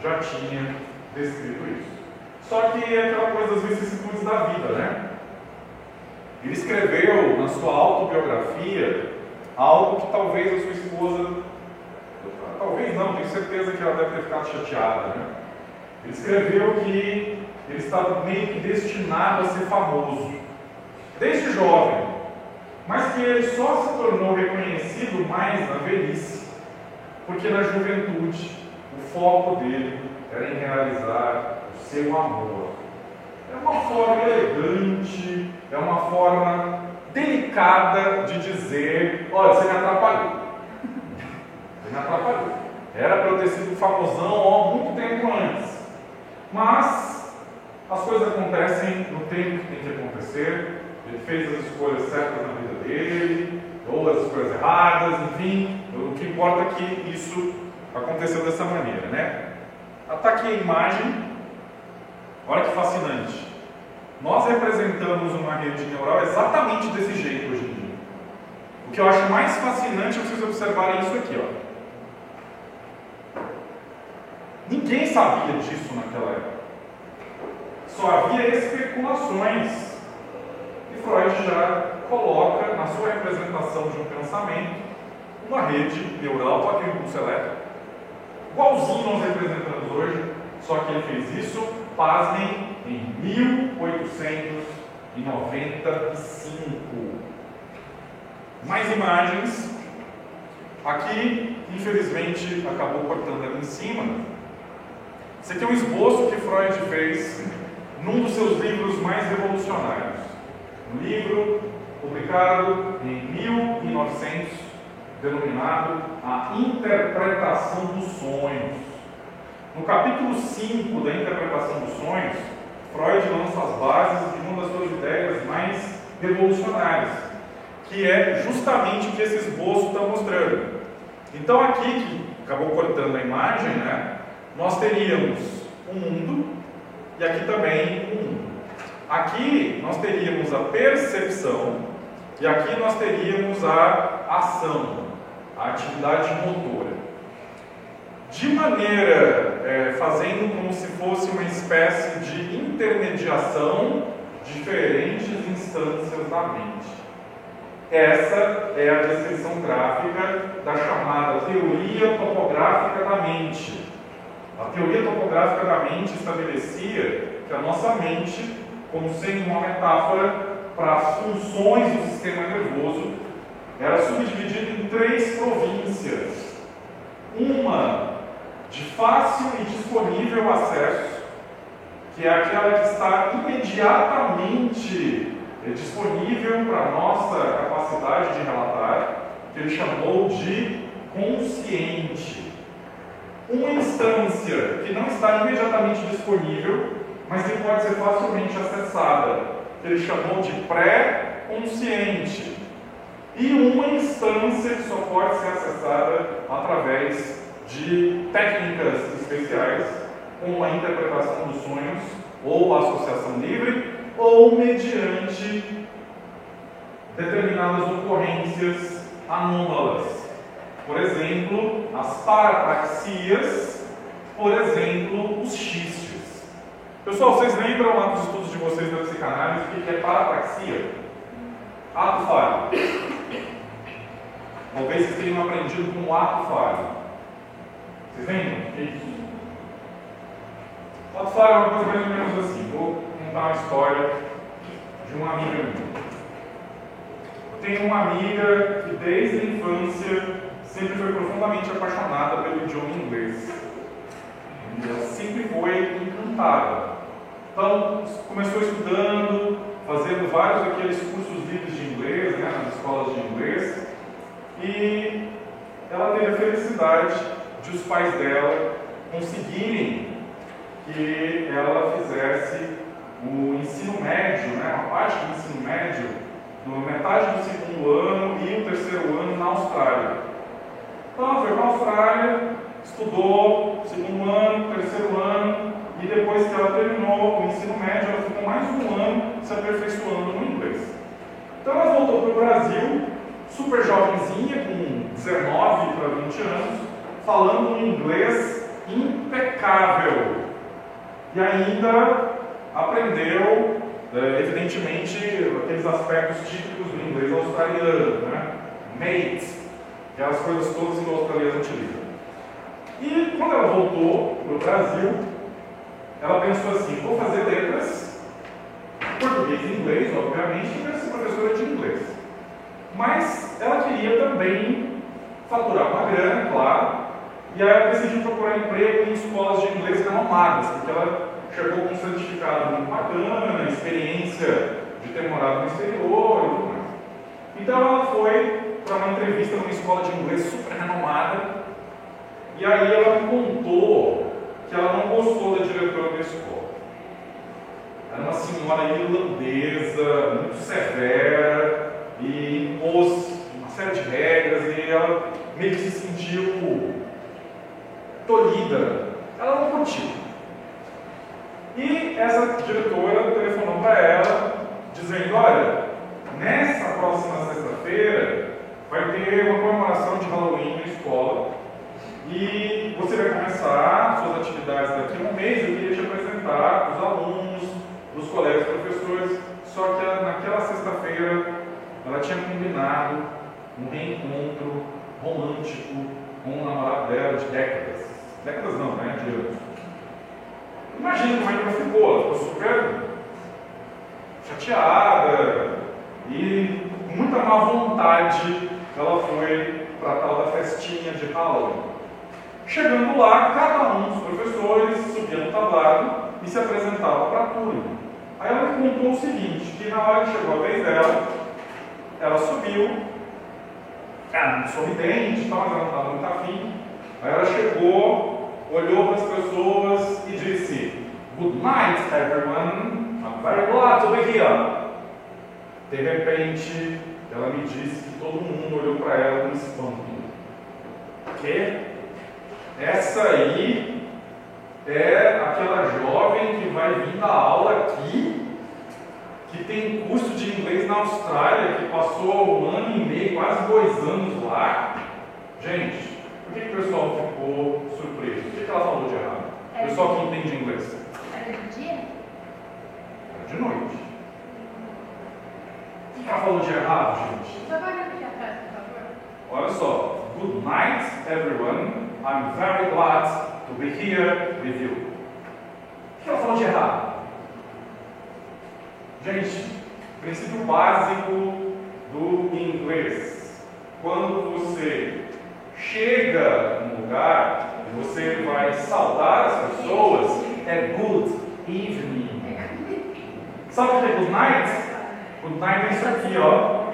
já tinha descrito isso. Só que é aquela coisa das vicissitudes da vida, né? Ele escreveu na sua autobiografia algo que talvez a sua esposa, talvez não, tenho certeza que ela deve ter ficado chateada, né? Ele escreveu que ele estava meio que destinado a ser famoso, desde jovem, mas que ele só se tornou reconhecido mais na velhice, porque na juventude o foco dele era em realizar o seu amor. É uma forma elegante, é uma forma delicada de dizer: olha, você me atrapalhou. Você me atrapalhou. Era para eu ter sido famosão há muito tempo antes. Mas as coisas acontecem no tempo que tem que acontecer. Ele fez as escolhas certas na vida dele, ou as escolhas erradas, enfim. O que importa é que isso aconteceu dessa maneira, né? Está aqui a imagem. Olha que fascinante. Nós representamos uma rede neural exatamente desse jeito hoje em dia. O que eu acho mais fascinante é vocês observarem isso aqui, ó. Ninguém sabia disso naquela época. Só havia especulações. E Freud já coloca na sua representação de um pensamento uma rede neural, só que um impulso elétrico, igualzinho nós representamos hoje, só que ele fez isso, pasmem, em 1895. Mais imagens. Aqui, infelizmente, acabou cortando ali em cima. Esse aqui é um esboço que Freud fez num dos seus livros mais revolucionários. Um livro publicado em 1900, denominado A Interpretação dos Sonhos. No capítulo 5 da Interpretação dos Sonhos, Freud lança as bases de uma das suas ideias mais revolucionárias, que é justamente o que esse esboço está mostrando. Então aqui, que acabou cortando a imagem, né? Nós teríamos um mundo e aqui também um mundo. Aqui nós teríamos a percepção e aqui nós teríamos a ação, a atividade motora. De maneira, fazendo como se fosse uma espécie de intermediação de diferentes instâncias da mente. Essa é a descrição gráfica da chamada teoria topográfica da mente. A teoria topográfica da mente estabelecia que a nossa mente, como sendo uma metáfora para as funções do sistema nervoso, era subdividida em 3 províncias. Uma de fácil e disponível acesso, que é aquela que está imediatamente disponível para a nossa capacidade de relatar, que ele chamou de consciente. Uma instância que não está imediatamente disponível, mas que pode ser facilmente acessada, que ele chamou de pré-consciente. E uma instância que só pode ser acessada através de técnicas especiais, como a interpretação dos sonhos, ou a associação livre, ou mediante determinadas ocorrências anômalas. Por exemplo, as parapraxias, por exemplo, os xistes. Pessoal, vocês lembram lá dos estudos de vocês da psicanálise o que é parapraxia? Ato falho. Talvez vocês tenham aprendido com o ato falho. Vocês lembram? O que é isso? O ato falho é uma coisa mais ou menos assim. Vou contar uma história de uma amiga minha. Eu tenho uma amiga que desde a infância sempre foi profundamente apaixonada pelo idioma inglês. E ela sempre foi encantada. Então, começou estudando, fazendo vários daqueles cursos livres de inglês, né, nas escolas de inglês. E ela teve a felicidade de os pais dela conseguirem que ela fizesse o ensino médio, né, uma parte do ensino médio, na metade do 2º ano e o 3º ano na Austrália. Então ela foi para a Austrália, estudou 2º ano, 3º ano, e depois que ela terminou o ensino médio, ela ficou mais um ano se aperfeiçoando no inglês. Então ela voltou para o Brasil, super jovenzinha, com 19 para 20 anos, falando um inglês impecável. E ainda aprendeu, evidentemente, aqueles aspectos típicos do inglês australiano, né? Mate, aquelas coisas todas que o australiano utiliza. E quando ela voltou para o Brasil, ela pensou assim: vou fazer letras, português e inglês, obviamente, e quero ser professora de inglês. Mas ela queria também faturar uma grana, claro, e aí ela decidiu procurar emprego em escolas de inglês renomadas, porque ela chegou com um certificado muito bacana, experiência de ter morado no exterior e tudo mais. Então ela foi para uma entrevista numa escola de inglês super renomada, e aí ela me contou que ela não gostou da diretora da escola. Era uma senhora irlandesa, muito severa, e impôs uma série de regras, e ela meio que se sentiu tolhida. Ela não curtiu. E essa diretora telefonou para ela, dizendo: olha, nessa próxima sexta-feira vai ter uma comemoração de Halloween na escola e você vai começar suas atividades daqui a um mês. Eu queria te apresentar para os alunos, para os colegas professores, só que naquela sexta-feira ela tinha combinado um reencontro romântico com o namorado dela de décadas. Décadas não, né? De anos. Imagina como é que ela ficou. Ela ficou super chateada e com muita má vontade ela foi para a tal da festinha de Halloween. Chegando lá, cada um dos professores subia no tablado e se apresentava para a turma. Aí ela me contou o seguinte, que na hora que chegou a vez dela, ela subiu, sorridente, mas ela não estava muito afim. Aí ela chegou, olhou para as pessoas e disse: "Good night, everyone. I'm very glad to be here." De repente, ela me disse que todo mundo olhou para ela com espanto. Que? Essa aí é aquela jovem que vai vir da aula aqui, que tem curso de inglês na Austrália, que passou 1 ano e meio, quase 2 anos lá. Gente, por que o pessoal ficou surpreso? O que ela falou de errado? O pessoal que entende inglês. Era de dia? Era de noite. O que ela falou de errado, gente? Só vai repetir a frase, por favor. Olha só. Good night, everyone. I'm very glad to be here with you. O que ela falou de errado? Gente, princípio básico do inglês. Quando você chega num lugar e você vai saudar as pessoas, é good evening. Sabe o que é good night? Good night é isso aqui, ó.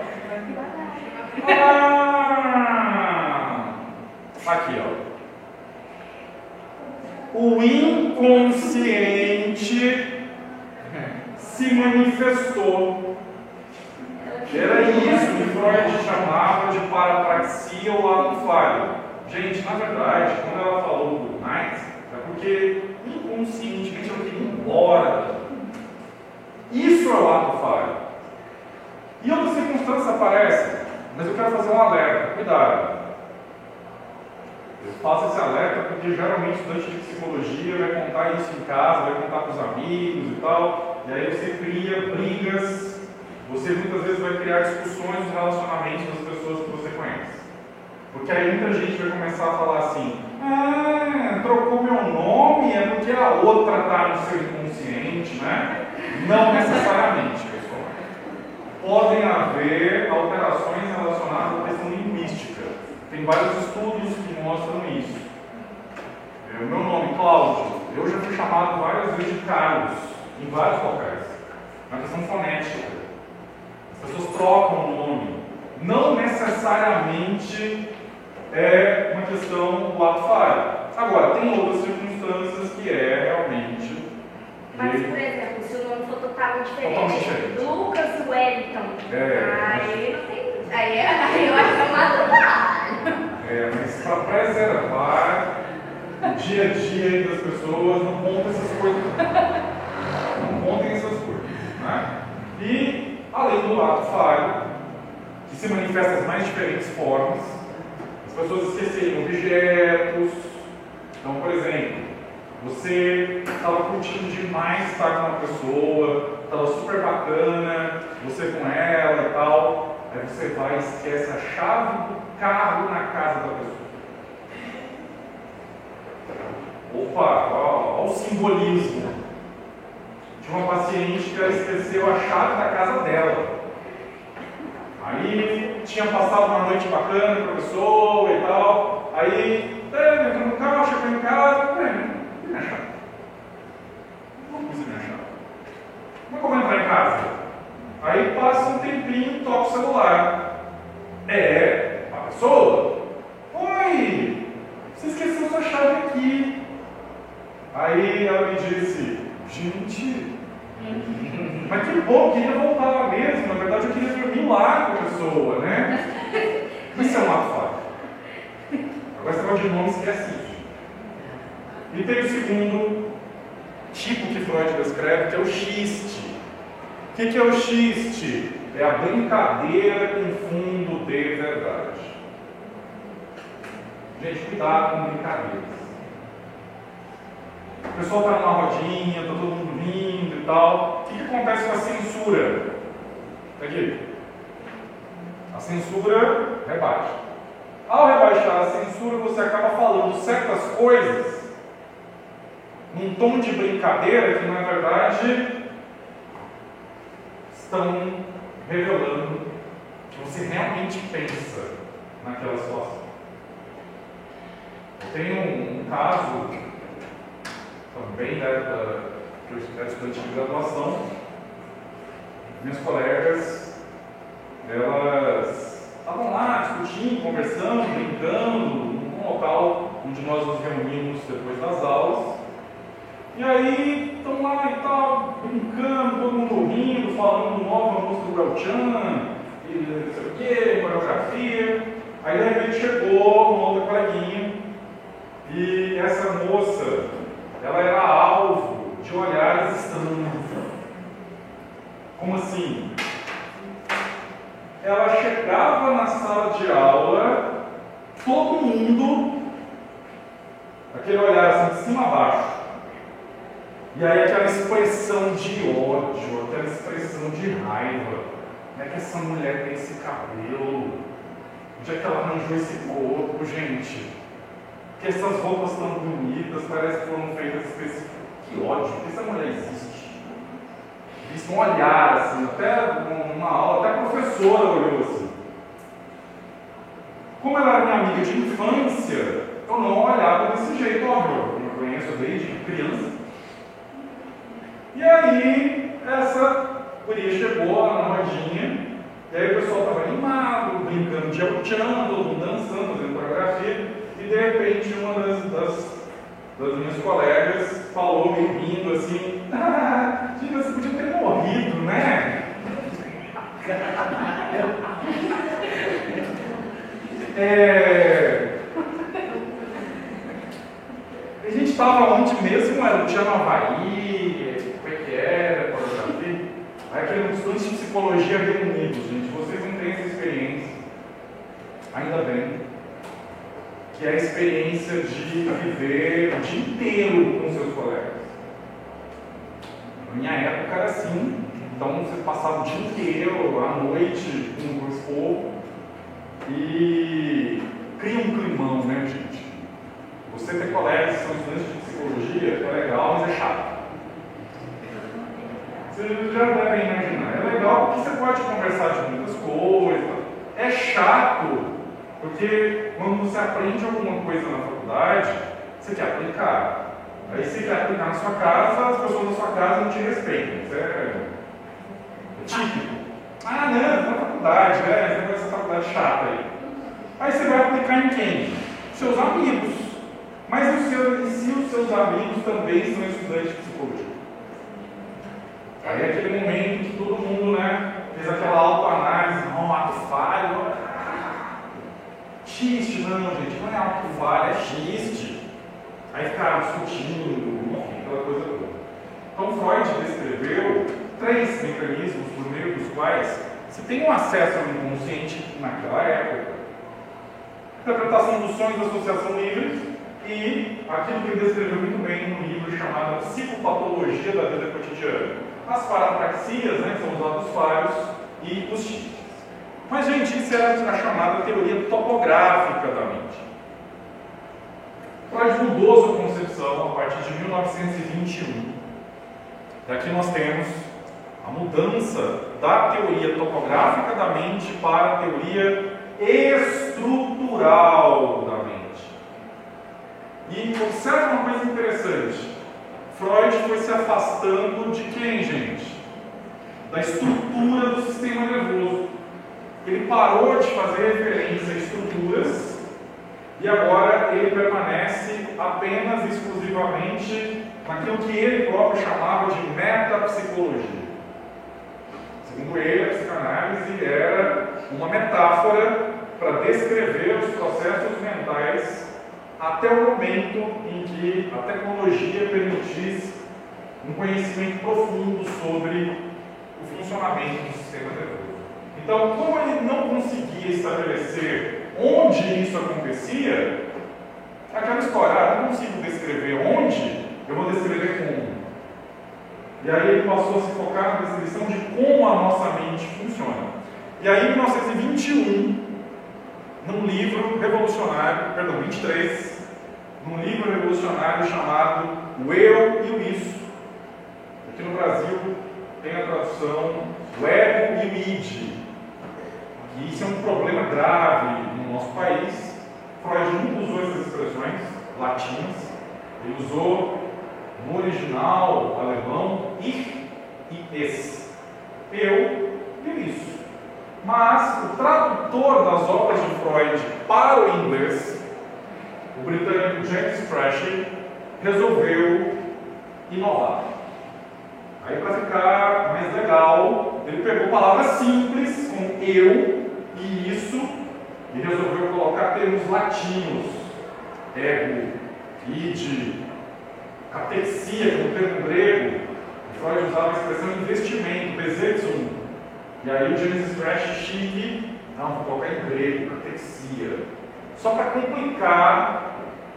Aqui, ó. O inconsciente se manifestou. Era isso que Freud chamava de parapraxia ou ato falho. Gente, na verdade, quando ela falou do good night, é porque inconscientemente ela queria ir embora. Isso é o ato falho. E outras circunstâncias aparecem, mas eu quero fazer um alerta. Cuidado. Eu faço esse alerta porque geralmente o estudante de psicologia vai contar isso em casa, vai contar para os amigos e tal, e aí você cria brigas, você muitas vezes vai criar discussões nos relacionamentos das pessoas que você conhece. Porque aí muita gente vai começar a falar assim: trocou meu nome, é porque a outra está no seu inconsciente, né? Não necessariamente, pessoal. Podem haver alterações relacionadas à questão linguística. Tem vários estudos que mostram isso. O meu nome, Cláudio, eu já fui chamado várias vezes de Carlos, em vários locais. É uma questão fonética. As pessoas trocam o nome. Não necessariamente é uma questão do ato falho. Agora, tem outras circunstâncias que é realmente... Mas, por exemplo, se o nome for totalmente Totalmente diferente, diferente. Lucas Wellington, aí não tem... Aí eu acho que é uma trabalho. Mas para preservar o dia a dia das pessoas, não contem essas coisas. Não contem essas coisas. Né? E, além do ato falho, que se manifesta das mais diferentes formas, as pessoas esquecerem objetos. Então, por exemplo, você estava curtindo demais estar com uma pessoa, estava super bacana, você com ela e tal. Aí você vai e esquece a chave do carro na casa da pessoa. Opa, olha o simbolismo de uma paciente que ela esqueceu a chave da casa dela. Aí tinha passado uma noite bacana com a pessoa e tal. Aí, entrou no carro, chegou em casa, minha chave. Não pus minha chave. Mas como entrar em casa? Aí passa um tempinho, toca o celular. É a pessoa? Oi, você esqueceu sua chave aqui. Aí ela me disse: gente, mas que bom, eu queria voltar lá mesmo. Na verdade, eu queria dormir lá com a pessoa, né? Isso é um ato falho. Agora você pode de nome, esquece isso. E tem o segundo tipo que Freud descreve, que é o xiste. O que é o xiste? é a brincadeira com fundo de verdade. Gente, cuidado com brincadeiras. O pessoal está numa rodinha, está todo mundo rindo e tal. O que acontece com a censura? Aqui. A censura rebaixa. Ao rebaixar a censura, você acaba falando certas coisas num tom de brincadeira que, na verdade, estão revelando que você realmente pensa naquela situação. Eu tenho um caso também da época que eu era estudante de graduação. Minhas colegas, elas estavam lá discutindo, conversando, brincando, num local onde nós nos reunimos depois das aulas. E aí estão lá e tal, brincando, todo mundo rindo, falando nova música do El Chan, e não sei o que, coreografia. Aí de repente chegou uma outra coleguinha e essa moça, ela era alvo de olhares estranhos. Como assim? Ela chegava na sala de aula, todo mundo, aquele olhar assim de cima a baixo. E aí aquela expressão de ódio, aquela expressão de raiva. Como é que essa mulher tem esse cabelo? Onde é que ela arranjou esse corpo, gente? Que essas roupas tão bonitas, parece que foram feitas específicas. Que ódio, que essa mulher existe. Isso um olhar assim, até numa aula, até a professora olhou assim. Como ela era minha amiga de infância, eu não olhava desse jeito, óbvio. Eu conheço desde criança. E aí, essa guria chegou lá na rodinha, e aí o pessoal estava animado, brincando de El Chan, todo mundo dançando, fazendo coreografia, e de repente uma das minhas colegas falou, me rindo assim, Gina, você podia ter morrido, né? A gente estava onde mesmo? Era o Tia no Havaí, como é que era, coreografia? Aí aquele estudantes de psicologia reunidos, gente, vocês não têm essa experiência, ainda bem, que é a experiência de viver o dia inteiro com seus colegas. Na minha época era assim, então você passava o dia inteiro, à noite, com esse povo, e cria um climão, né, gente? Você ter colegas que são estudantes de psicologia é legal, mas é chato. Vocês já devem imaginar. É legal porque você pode conversar de muitas coisas. É chato porque quando você aprende alguma coisa na faculdade, você quer aplicar. Aí você quer aplicar na sua casa, as pessoas da sua casa não te respeitam. Isso é típico. Ah, não, é na faculdade, né? Essa faculdade chata aí. Aí você vai aplicar em quem? Seus amigos. Mas e se os seus amigos também são estudantes de psicologia? Aí é aquele momento que todo mundo, né, fez aquela autoanálise, não, ato falho, xiste, não, gente, não é ato falho, é xiste. Aí ficaram discutindo, enfim, aquela coisa toda. Então Freud descreveu 3 mecanismos por meio dos quais se tem um acesso ao inconsciente naquela época. Interpretação dos sonhos da associação livre e aquilo que ele descreveu muito bem no livro chamado Psicopatologia da Vida Cotidiana. As parapraxias, né, que são os atos falhos, e os xistes. Mas, gente, isso era a chamada teoria topográfica da mente. Freud mudou sua concepção a partir de 1921. Daqui nós temos a mudança da teoria topográfica da mente para a teoria estrutural da mente. E observe uma coisa interessante. Freud foi se afastando de quem, gente? Da estrutura do sistema nervoso. Ele parou de fazer referência a estruturas e agora ele permanece apenas exclusivamente naquilo que ele próprio chamava de metapsicologia. Segundo ele, a psicanálise era uma metáfora para descrever os processos mentais até o momento em que a tecnologia permitisse um conhecimento profundo sobre o funcionamento do sistema nervoso. Então, como ele não conseguia estabelecer onde isso acontecia, aquela história, não consigo descrever onde, eu vou descrever como. E aí ele passou a se focar na descrição de como a nossa mente funciona. E aí, em 1921, num livro revolucionário, perdão, 23, num livro revolucionário chamado O Eu e o Isso. Aqui no Brasil tem a tradução O Ego e o Id. E isso é um problema grave no nosso país. Freud nunca usou essas expressões latinas. Ele usou no original alemão Ich e Es. Eu e o Isso. Mas o tradutor das obras de Freud para o inglês, o britânico James Strachey, resolveu inovar. Aí, para ficar mais legal, ele pegou palavras simples, como eu e isso, e resolveu colocar termos latinos, ego, id, catexia, como termo grego. Freud usava a expressão investimento, Besitzung. E aí o James Strachey chique, não, vou colocar em grego, catexia. Só para complicar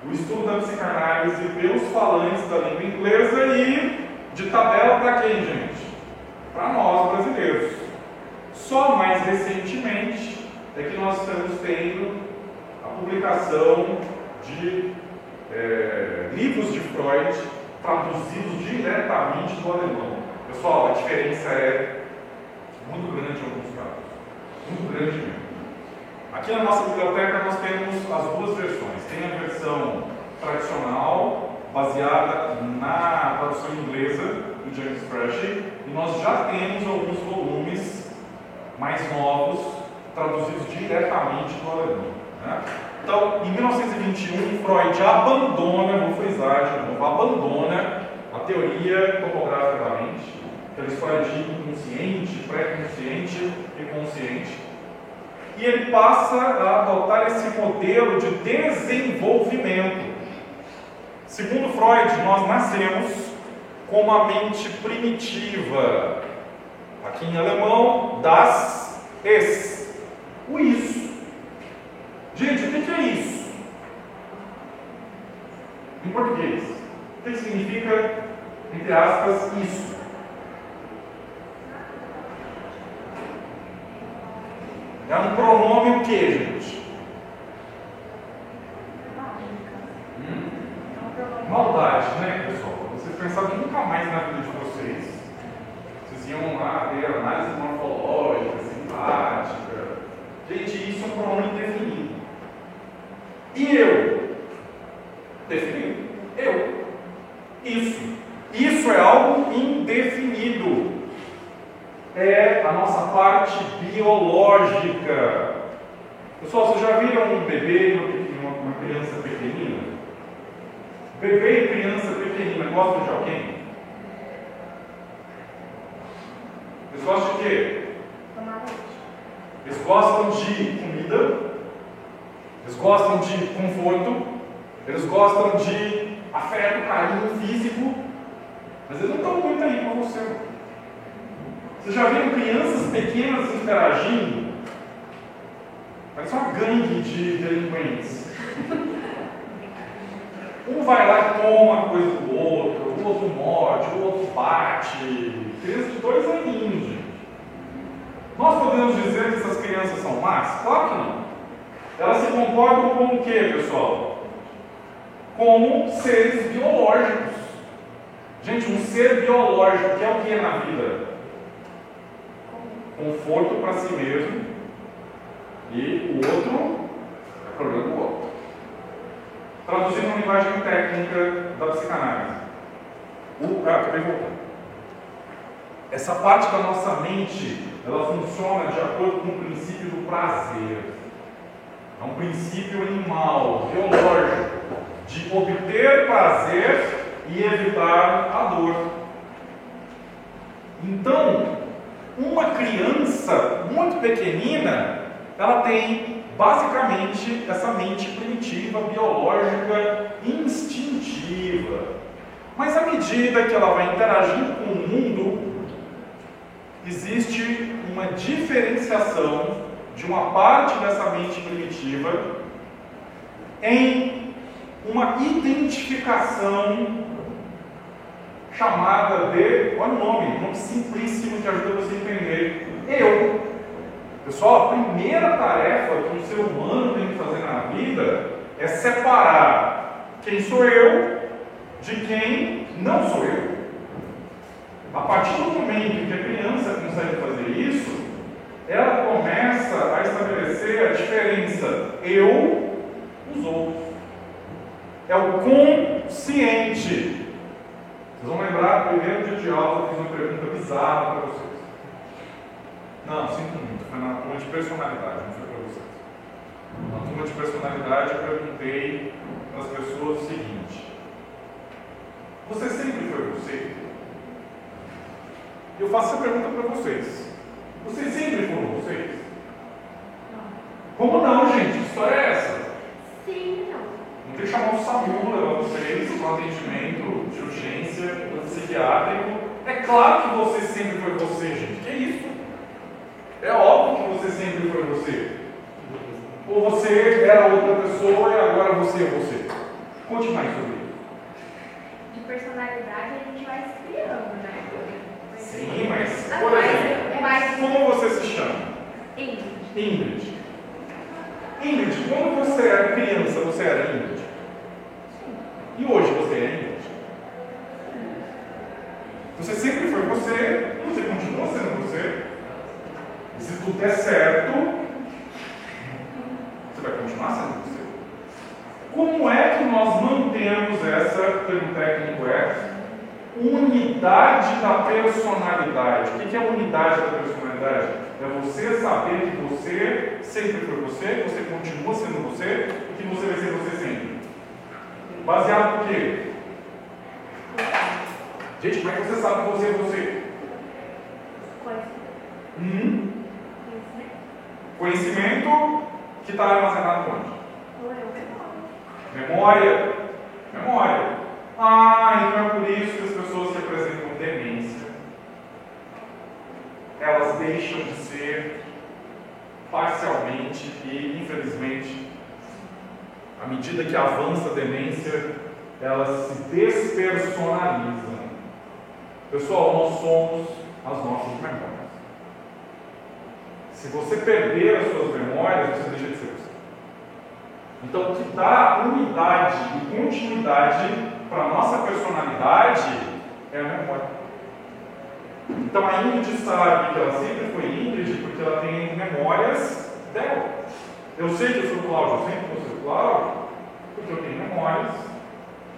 o estudo da psicanálise pelos falantes da língua inglesa e de tabela para quem, gente? Para nós brasileiros. Só mais recentemente é que nós estamos tendo a publicação de livros de Freud traduzidos diretamente do alemão. Pessoal, a diferença é muito grande em alguns casos. Muito grande mesmo. Aqui na nossa biblioteca nós temos as duas versões. Tem a versão tradicional, baseada na tradução inglesa do James Strachey, e nós já temos alguns volumes mais novos, traduzidos diretamente do alemão. Né? Então, em 1921, Freud abandona, vou frisar de novo, abandona a teoria topográfica da mente, aquela história de inconsciente, pré-consciente e consciente, e ele passa a adotar esse modelo de desenvolvimento. Segundo Freud, nós nascemos com uma mente primitiva, aqui em alemão, das Es, o isso. Gente, o que é isso? Em português, o que significa, entre aspas, isso? É um pronome o que, gente? Maldade, né, pessoal? Vocês pensaram que nunca mais na vida de vocês iam lá ter análise morfológica, sintática. Gente, isso é um pronome indefinido. E eu? Definido? Eu. Isso. Isso é algo indefinido. É a nossa parte biológica. Pessoal, vocês já viram um bebê e uma criança pequenina? Bebê e criança pequenina gostam de alguém? Eles gostam de quê? Eles gostam de comida, eles gostam de conforto, eles gostam de afeto, carinho físico, mas eles não estão muito aí com você. Vocês já viram crianças pequenas interagindo? Parece uma gangue de delinquentes. Um vai lá e toma coisa do outro, o outro morde, o outro bate. Crianças de 2 aninhos, gente. Nós podemos dizer que essas crianças são más? Claro que não. Elas se comportam como o quê, pessoal? Como seres biológicos. Gente, um ser biológico, que é o que na vida? Conforto para si mesmo. E o outro é problema do outro. Traduzindo uma linguagem técnica da psicanálise. Acabei voltando. Essa parte da nossa mente, ela funciona de acordo com o princípio do prazer. É um princípio animal, biológico, de obter prazer e evitar a dor. Então, uma criança muito pequenina, ela tem basicamente essa mente primitiva, biológica, instintiva. Mas à medida que ela vai interagindo com o mundo, existe uma diferenciação de uma parte dessa mente primitiva em uma identificação chamada de, olha o nome simplíssimo que ajuda você a entender, eu. Pessoal, a primeira tarefa que um ser humano tem que fazer na vida é separar quem sou eu de quem não sou eu. A partir do momento em que a criança consegue fazer isso, ela começa a estabelecer a diferença eu dos outros. É o consciente. Vocês vão lembrar, no primeiro dia de aula, eu fiz uma pergunta bizarra para vocês. Não, sinto muito, foi na turma de personalidade, não foi para vocês. Na turma de personalidade, eu perguntei para as pessoas o seguinte: você sempre foi você? Eu faço essa pergunta para vocês. Vocês sempre foram vocês? Não. Como não, gente? Que história é essa? Sim, não. Não tem que chamar o SAMU para vocês, para um atendimento de urgência, psiquiátrico. É claro que você sempre foi você, gente. Que isso? É óbvio que você sempre foi você. Ou você era outra pessoa e agora você é você. Conte mais sobre isso. De personalidade a gente vai se criando, né? Sim, mas, por exemplo, como você se chama? Ingrid. Ingrid. Ingrid, quando você era criança, você era Ingrid? Sim. E hoje você é Ingrid? Você sempre foi você, e você continua sendo você. E se tudo der certo, você vai continuar sendo você. Como é que nós mantemos essa, o termo técnico é, unidade da personalidade? O que é a unidade da personalidade? É você saber que você sempre foi você, que você continua sendo você e que você vai ser você sempre. Baseado no quê? Gente, como é que você sabe que você é você? Conhecimento que está armazenado onde? Memória. Memória. Ah, então é por isso que as pessoas que apresentam demência, elas deixam de ser parcialmente e, infelizmente, à medida que avança a demência, elas se despersonalizam. Pessoal, nós somos as nossas memórias. Se você perder as suas memórias, você deixa de ser você. Então, o que dá unidade e continuidade para a nossa personalidade é a memória. Então, a Ingrid sabe que ela sempre foi Ingrid porque ela tem memórias dela. Eu sei que eu sou Cláudio, eu sempre vou ser Cláudio porque eu tenho memórias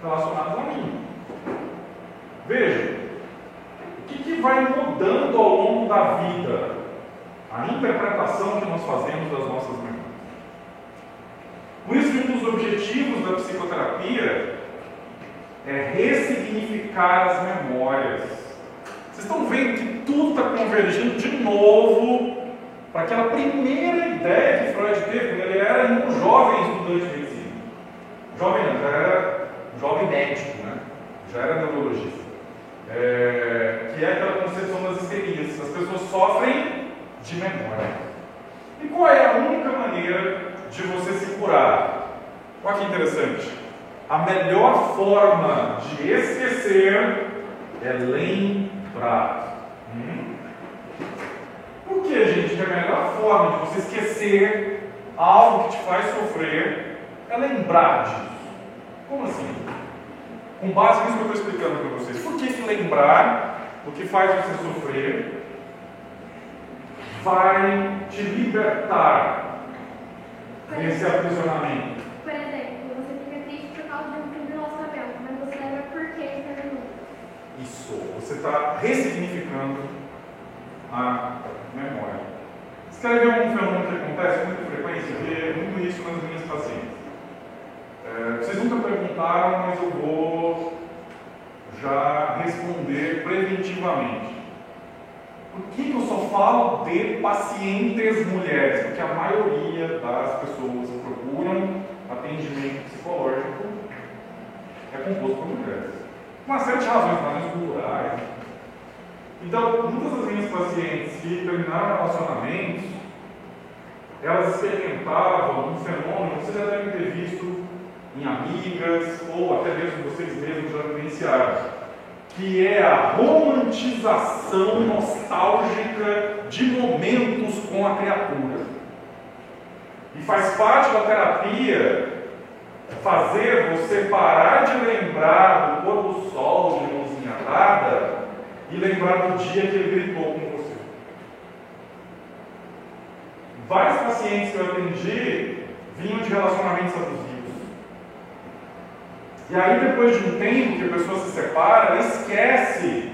relacionadas a mim. Veja, o que vai mudando ao longo da vida? A interpretação que nós fazemos das nossas memórias. Por isso que um dos objetivos da psicoterapia é ressignificar as memórias. Vocês estão vendo que tudo está convergindo de novo para aquela primeira ideia que Freud teve quando ele era um jovem estudante de medicina. Jovem não, já era um jovem médico, né? Já era neurologista. Que é aquela concepção das histerias. As pessoas sofrem de memória. E qual é a única maneira de você se curar? Olha que interessante. A melhor forma de esquecer é lembrar. Por que, gente? Que a melhor forma de você esquecer algo que te faz sofrer é lembrar disso. Como assim? Com base nisso que eu estou explicando para vocês. Por que lembrar o que faz você sofrer vai te libertar desse aprisionamento? Por exemplo, você fica triste por causa de um fim de relacionamento, mas você lembra por que terminou. Isso, você está ressignificando a memória. Você quer ver um fenômeno que acontece com muita frequência? Eu vejo muito isso nas minhas pacientes. Vocês nunca perguntaram, mas eu vou já responder preventivamente. Por que eu só falo de pacientes mulheres? Porque a maioria das pessoas que procuram atendimento psicológico é composto por mulheres. Uma série de razões culturais. Então, muitas das minhas pacientes que terminaram relacionamentos, elas experimentavam um fenômeno que vocês já devem ter visto em amigas, ou até mesmo vocês mesmos já vivenciaram, que é a romantização nostálgica de momentos com a criatura. E faz parte da terapia fazer você parar de lembrar do pôr do sol de mãozinha dada e lembrar do dia que ele gritou com você. Vários pacientes que eu atendi vinham de relacionamentos abusivos. E aí, depois de um tempo que a pessoa se separa, ela esquece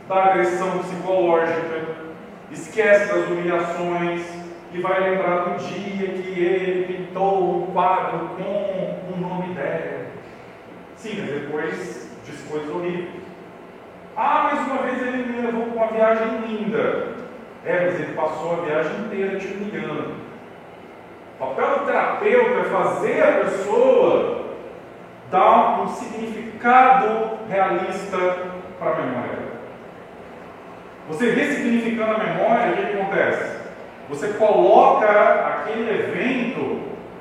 da agressão psicológica, esquece das humilhações e vai lembrar do dia que ele pintou um quadro com o nome dela. Sim, mas depois disse coisas horríveis. Ah, mas uma vez ele me levou para uma viagem linda. Mas ele passou a viagem inteira te humilhando. O papel do terapeuta é fazer a pessoa dar um significado realista para a memória. Você ressignificando a memória, o que acontece? Você coloca aquele evento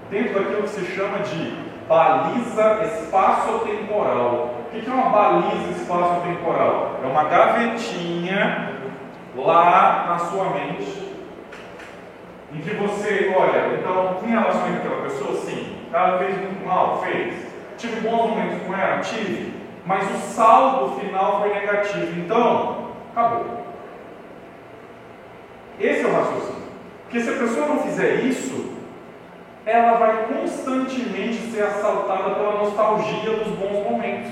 dentro daquilo que se chama de baliza espaço-temporal. O que é uma baliza espaço-temporal? É uma gavetinha lá na sua mente, em que você, olha, então, tem relacionamento com aquela pessoa? Sim. Ela fez muito mal? Fez. Tive bons momentos com ela? Tive. Mas o saldo final foi negativo. Então, acabou. Esse é o raciocínio. Porque se a pessoa não fizer isso, ela vai constantemente ser assaltada pela nostalgia dos bons momentos.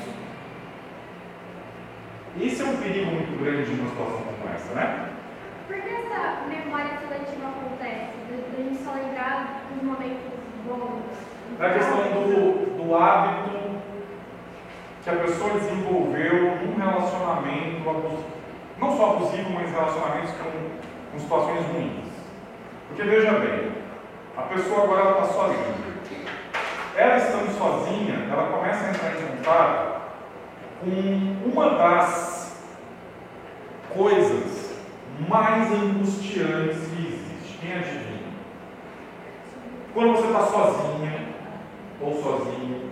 Esse é um perigo muito grande de uma situação como essa, né? Por que essa memória seletiva acontece? De a gente só lembrar dos momentos bons? É a questão do hábito que a pessoa desenvolveu num relacionamento abusivo. Não só abusivo, mas relacionamentos com situações ruins. Porque veja bem, a pessoa agora está sozinha. Ela estando sozinha, ela começa a entrar em contato com uma das coisas mais angustiantes que existe. Quem adivinha? Quando você está sozinha ou sozinho,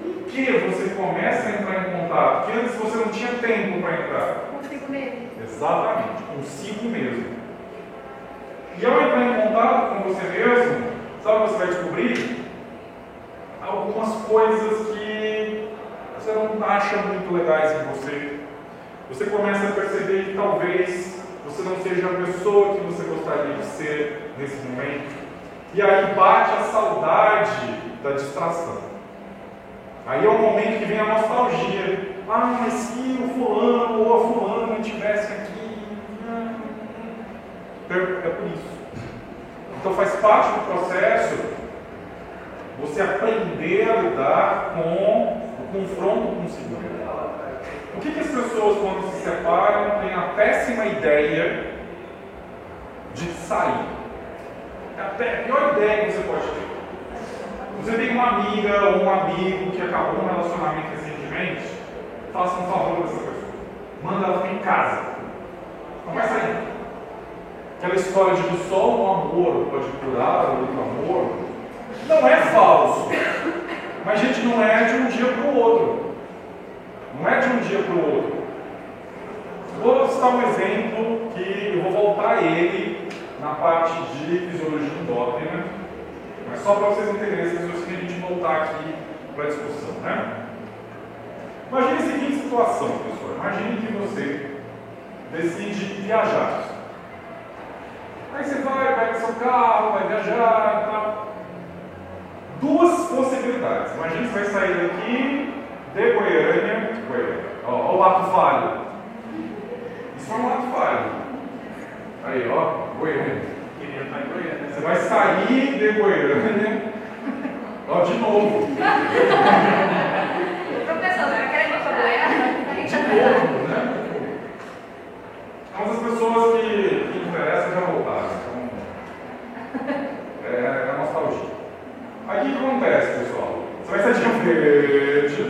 com que você começa a entrar em contato? Que antes você não tinha tempo para entrar. Consigo mesmo. Exatamente, consigo mesmo. E ao entrar em contato com você mesmo, sabe o que você vai descobrir? Algumas coisas que você não acha muito legais em você. Você começa a perceber que talvez você não seja a pessoa que você gostaria de ser nesse momento. E aí bate a saudade da distração. Aí é o momento que vem a nostalgia. Ah, mas se o fulano ou a fulana estivesse aqui. É por isso. Então faz parte do processo você aprender a lidar com o confronto consigo mesmo. Por que as pessoas, quando se separam, têm a péssima ideia de sair? É a pior ideia que você pode ter. Você tem uma amiga ou um amigo que acabou um relacionamento recentemente, faça um favor para essa pessoa. Manda ela ficar em casa. Não vai sair. Aquela história de que só o amor pode curar o outro amor, não é falso. Mas, gente, não é de um dia para o outro. Não é de um dia para o outro. Vou citar um exemplo que eu vou voltar a ele na parte de fisiologia endócrina, mas só para vocês entenderem esse raciocínio e a gente voltar aqui para a discussão, né? Imagine a seguinte situação, pessoal. Imagine que você decide viajar. Aí você vai, pega seu carro, vai viajar e tal. Duas possibilidades. Imagina que você vai sair daqui de Goiânia. Ó, o ato falho. Isso é um ato falho. Aí, ó, Goiânia. Queria estar em Goiânia. Você vai sair de Goiânia. Ó, de novo. Professor, você vai querer ir para Goiânia? De novo, né? Mas as pessoas que interessam já voltaram. Então, é nostalgia. Aí o que acontece, pessoal? Você vai sair de Rio Verde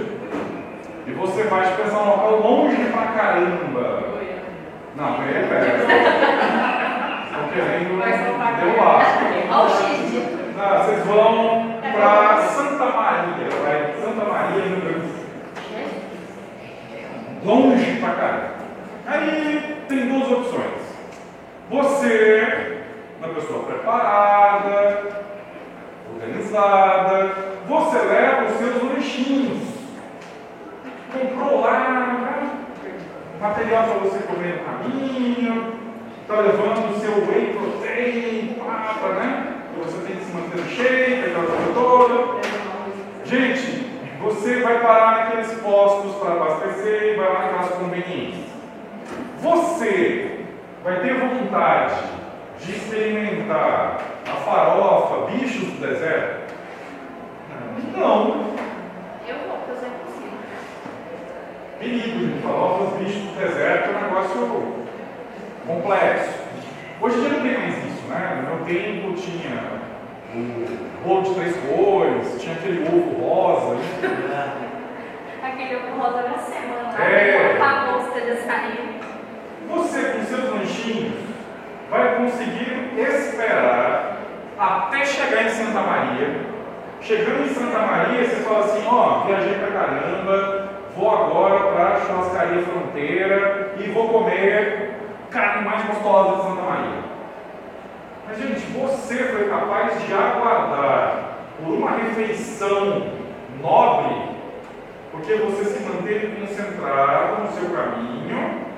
e você vai pensar um local longe pra caramba. Não, aí é perto. Estão querendo derrubar. Olha o X. Não, vocês vão para Santa Maria, vai. Santa Maria, Rio Grande do Sul. Longe pra caramba. Aí tem duas opções. Você, uma pessoa preparada, organizada, você leva os seus lanchinhos. Comprou lá, material para você comer no caminho, está levando o seu whey protein, papa, né? Você tem que se manter cheio, aquela coisa toda. Gente, você vai parar naqueles postos para abastecer e vai lá naquelas conveniências. Você vai ter vontade de experimentar a farofa, bichos do deserto? Não. Eu vou, porque eu sou impossível. Perigo, gente. Farofas, bichos do deserto é um negócio complexo. Hoje em dia não tem mais isso, né? No meu tempo tinha o bolo de 3 cores, tinha aquele ovo rosa. Aquele ovo rosa na semana. É. Você desse carinho. Você, com seus lanchinhos, vai conseguir esperar até chegar em Santa Maria. Chegando em Santa Maria, você fala assim, ó, viajei pra caramba, vou agora para a churrascaria Fronteira e vou comer carne mais gostosa de Santa Maria. Mas, gente, você foi capaz de aguardar por uma refeição nobre, porque você se manteve concentrado no seu caminho,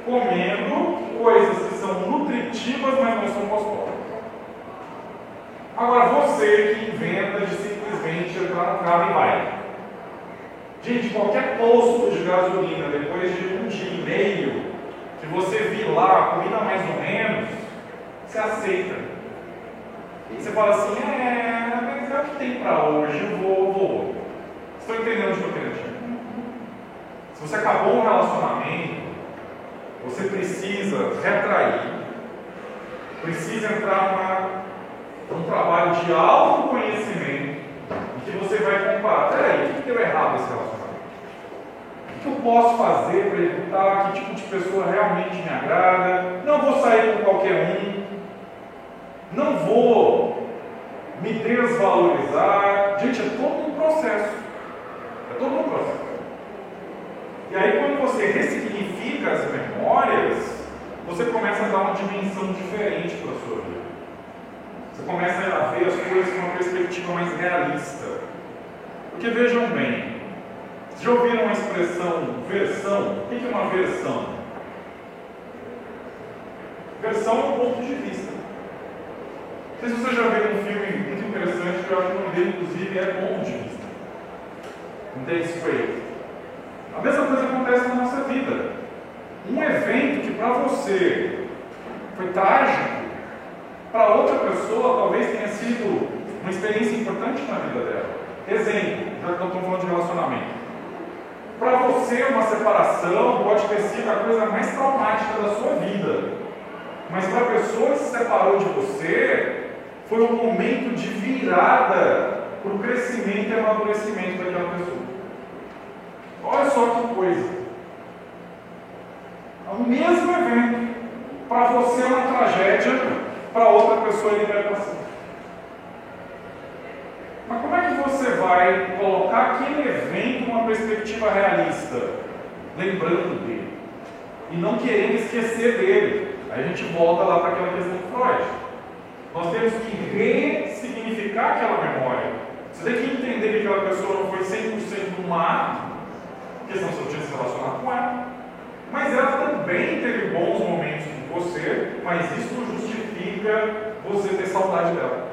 comendo coisas que são nutritivas, mas não são gostosas. Agora, você que inventa de simplesmente entrar no carro e vai. Gente, qualquer posto de gasolina, depois de 1 dia e meio, que você vir lá, comida mais ou menos, você aceita. E você fala assim, mas é o que tem para hoje, eu vou. Estou entendendo onde eu estou querendo chegar. Se você acabou um relacionamento, você precisa retrair, precisa entrar num trabalho de autoconhecimento, em que você vai comparar, peraí, o que deu errado nesse relacionamento? O que eu posso fazer para evitar? Que tipo de pessoa realmente me agrada? Não vou sair com qualquer um, não vou me desvalorizar. Gente, é todo um processo. É todo um processo. E aí, quando você ressignifica as memórias, você começa a dar uma dimensão diferente para a sua vida. Você começa a ver as coisas com uma perspectiva mais realista. Porque vejam bem, vocês já ouviram a expressão versão? O que é uma versão? Versão é um ponto de vista. Não sei se você já viu um filme muito interessante, que eu acho que o nome dele, inclusive, é Ponto de Vista. Não tem isso. A mesma coisa acontece na nossa vida. Um evento que para você foi trágico, para outra pessoa talvez tenha sido uma experiência importante na vida dela. Exemplo, já que nós estamos falando de relacionamento. Para você, uma separação pode ter sido a coisa mais traumática da sua vida. Mas para a pessoa que se separou de você, foi um momento de virada para o crescimento e amadurecimento daquela pessoa. Olha só que coisa. É o mesmo evento. Para você é uma tragédia, para outra pessoa é libertação. Mas como é que você vai colocar aquele evento numa perspectiva realista? Lembrando dele. E não querendo esquecer dele. Aí a gente volta lá para aquela questão do Freud. Nós temos que ressignificar aquela memória. Você tem que entender que aquela pessoa não foi 100% má, porque senão você não tinha se relacionado com ela. Mas ela também teve bons momentos com você, mas isso não justifica você ter saudade dela.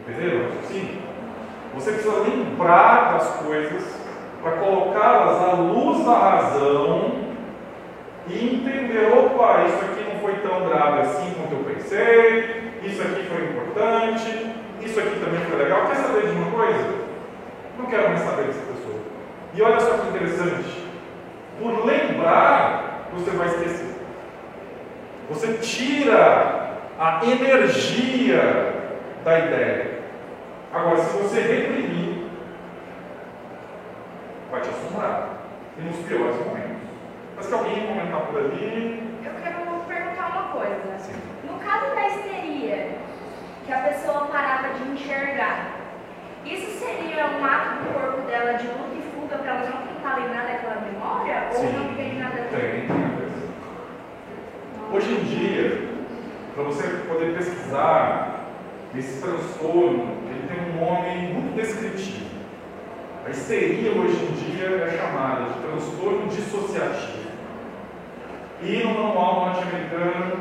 Entenderam? Sim. Você precisa lembrar das coisas para colocá-las à luz da razão e entender, opa, isso aqui não foi tão grave assim quanto eu pensei, isso aqui foi importante, isso aqui também foi legal. Quer saber de uma coisa? Não quero mais saber dessa pessoa. E olha só que interessante, por lembrar, você vai esquecer. Você tira a energia da ideia. Agora, se você reprimir, vai te assombrar. E nos piores momentos. Mas que alguém comentar por ali. Eu quero uma coisa. Sim. No caso da histeria, que a pessoa parava de enxergar, isso seria um ato do corpo dela de luta e fuga para ela não tentar lembrar daquela memória? Ou não tem nada a ver? Tem. Hoje em dia, para você poder pesquisar esse transtorno, ele tem um nome muito descritivo. A histeria hoje em dia é chamada de transtorno dissociativo. E no manual norte-americano,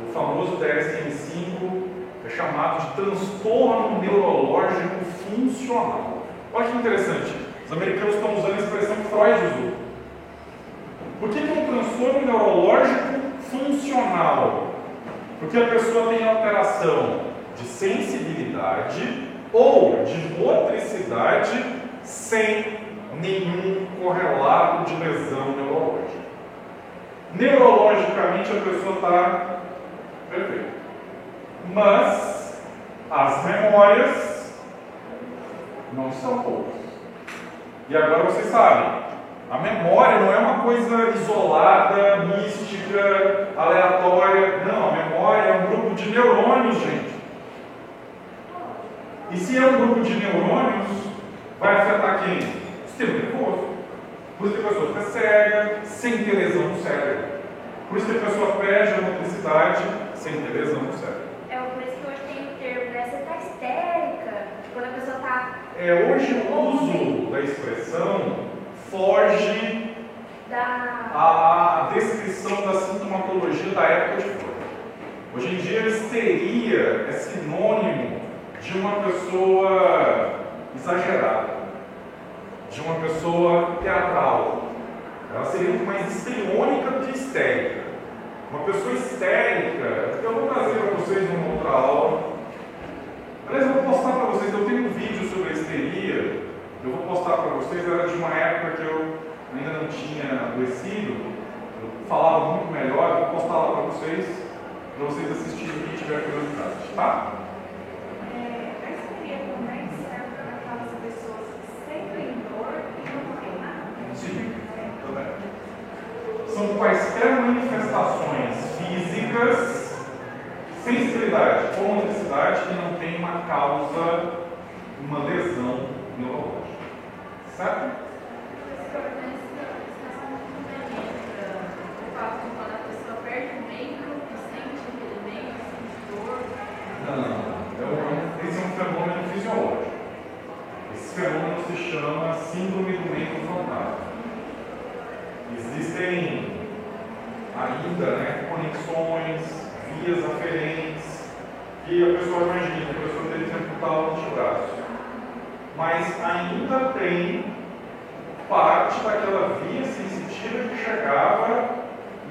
o famoso DSM-5 é chamado de transtorno neurológico funcional. Olha que interessante, os americanos estão usando a expressão que Freud usou. Por que é um transtorno neurológico funcional? Porque a pessoa tem alteração de sensibilidade ou de motricidade sem nenhum correlato de lesão neurológica. Neurologicamente a pessoa está perfeita. Mas as memórias não são boas. E agora vocês sabem, a memória não é uma coisa isolada, mística, aleatória. Não, a memória é um grupo de neurônios, gente. E se é um grupo de neurônios, vai afetar quem? O sistema nervoso. Por isso que a pessoa fica cega, sem ter lesão no cérebro. Por isso que a pessoa perde a motricidade, sem ter lesão no cérebro. É por isso que hoje tem o termo, né? Você está histérica, quando a pessoa está... Hoje o uso da expressão foge da à descrição da sintomatologia da época de Freud. Hoje em dia a histeria é sinônimo de uma pessoa exagerada, de uma pessoa teatral. Ela seria muito mais histriônica do que histérica. Uma pessoa histérica, eu vou trazer para vocês numa outra aula. Aliás, eu vou postar para vocês, eu tenho um vídeo sobre a histeria, eu vou postar para vocês, era de uma época que eu ainda não tinha adoecido, eu falava muito melhor, eu vou postar lá para vocês assistirem quem tiver curiosidade, tá? A histeria também serve para aquelas pessoas que sentem dor e não tem nada. Sim, também. São quaisquer manifestações físicas, sensibilidade ou motricidade que não tem uma causa, uma lesão neurológica. Certo? Não. Esse é um fenômeno fisiológico. Esse fenômeno se chama síndrome do membro fantasma. Existem ainda conexões, vias aferentes, que a pessoa imagina, a pessoa teve que amputar o antebraço. Mas ainda tem parte daquela via sensitiva que chegava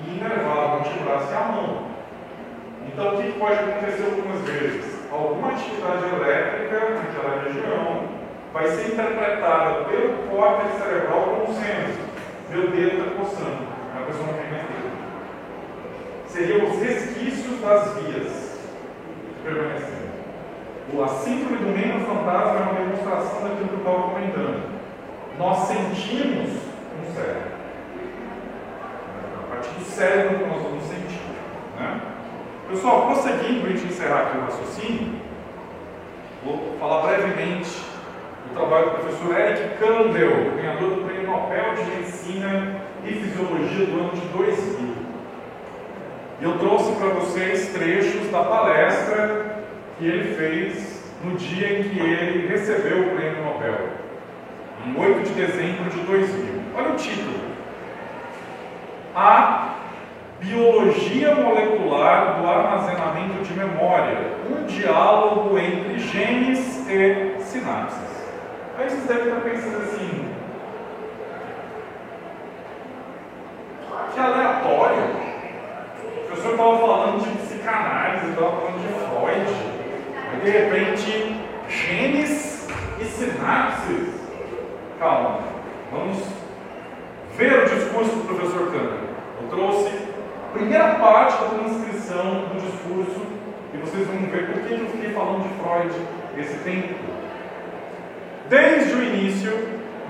e inervava o antebraço e a mão. Então, o que pode acontecer algumas vezes? Alguma atividade elétrica naquela região vai ser interpretada pelo córtex cerebral como sendo: meu dedo está coçando, a pessoa não tem mais dedo. Seriam os resquícios das vias permanecendo. A síndrome do membro fantasma é uma demonstração daquilo que eu estava comentando. Nós sentimos um cérebro. A partir do cérebro que nós vamos sentir. Né? Pessoal, prosseguindo para a gente encerrar aqui o raciocínio, vou falar brevemente do trabalho do professor Eric Kandel, ganhador do Prêmio Nobel de Medicina e Fisiologia do ano de 2000. E eu trouxe para vocês trechos da palestra que ele fez no dia em que ele recebeu o Prêmio Nobel, em 8 de dezembro de 2000. Olha o título: A Biologia Molecular do Armazenamento de Memória, um diálogo entre genes e sinapses. Aí vocês devem estar pensando assim: que aleatório! O professor estava falando de psicanálise, estava falando de Freud, mas de repente, genes e sinapses. Calma, vamos ver o discurso do professor Kandel. Eu trouxe a primeira parte da transcrição do discurso e vocês vão ver por que eu fiquei falando de Freud esse tempo. Desde o início,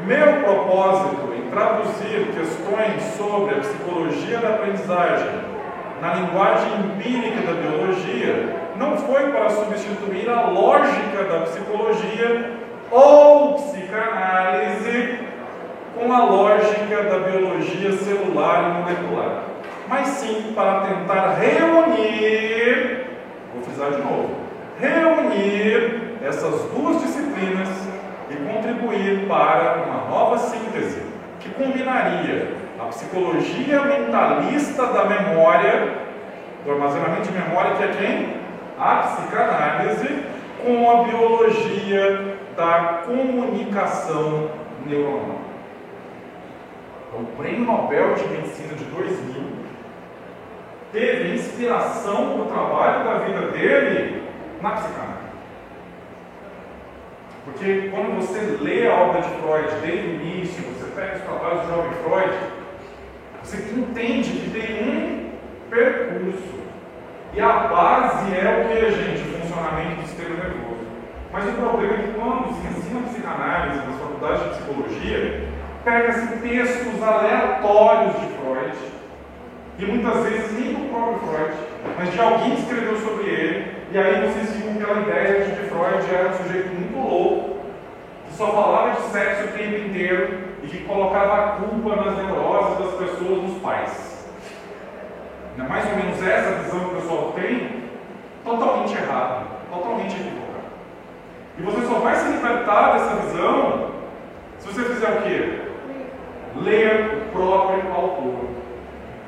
meu propósito em traduzir questões sobre a psicologia da aprendizagem na linguagem empírica da biologia, não foi para substituir a lógica da psicologia ou psicanálise com a lógica da biologia celular e molecular, mas sim para tentar reunir, vou frisar de novo, reunir essas duas disciplinas e contribuir para uma nova síntese que combinaria a psicologia mentalista da memória, do armazenamento de memória, que é quem? A psicanálise, com a biologia da comunicação neuronal. Então, o Prêmio Nobel de Medicina de 2000 teve inspiração para o trabalho da vida dele na psicanálise. Porque quando você lê a obra de Freud desde o início, você pega os trabalhos do jovem Freud, você entende que tem um percurso. E a base é o que, gente? O funcionamento do sistema nervoso. Mas o problema é que quando se ensina psicanálise nas faculdades de psicologia, pega-se textos aleatórios de Freud, e muitas vezes nem do próprio Freud, mas de alguém que escreveu sobre ele, e aí vocês ficam com aquela ideia de que Freud era um sujeito muito louco, que só falava de sexo o tempo inteiro e que colocava a culpa nas neuroses das pessoas, nos pais. É mais ou menos essa visão que o pessoal tem, totalmente errada, totalmente equivocada. E você só vai se libertar dessa visão se você fizer o quê? Ler o próprio autor,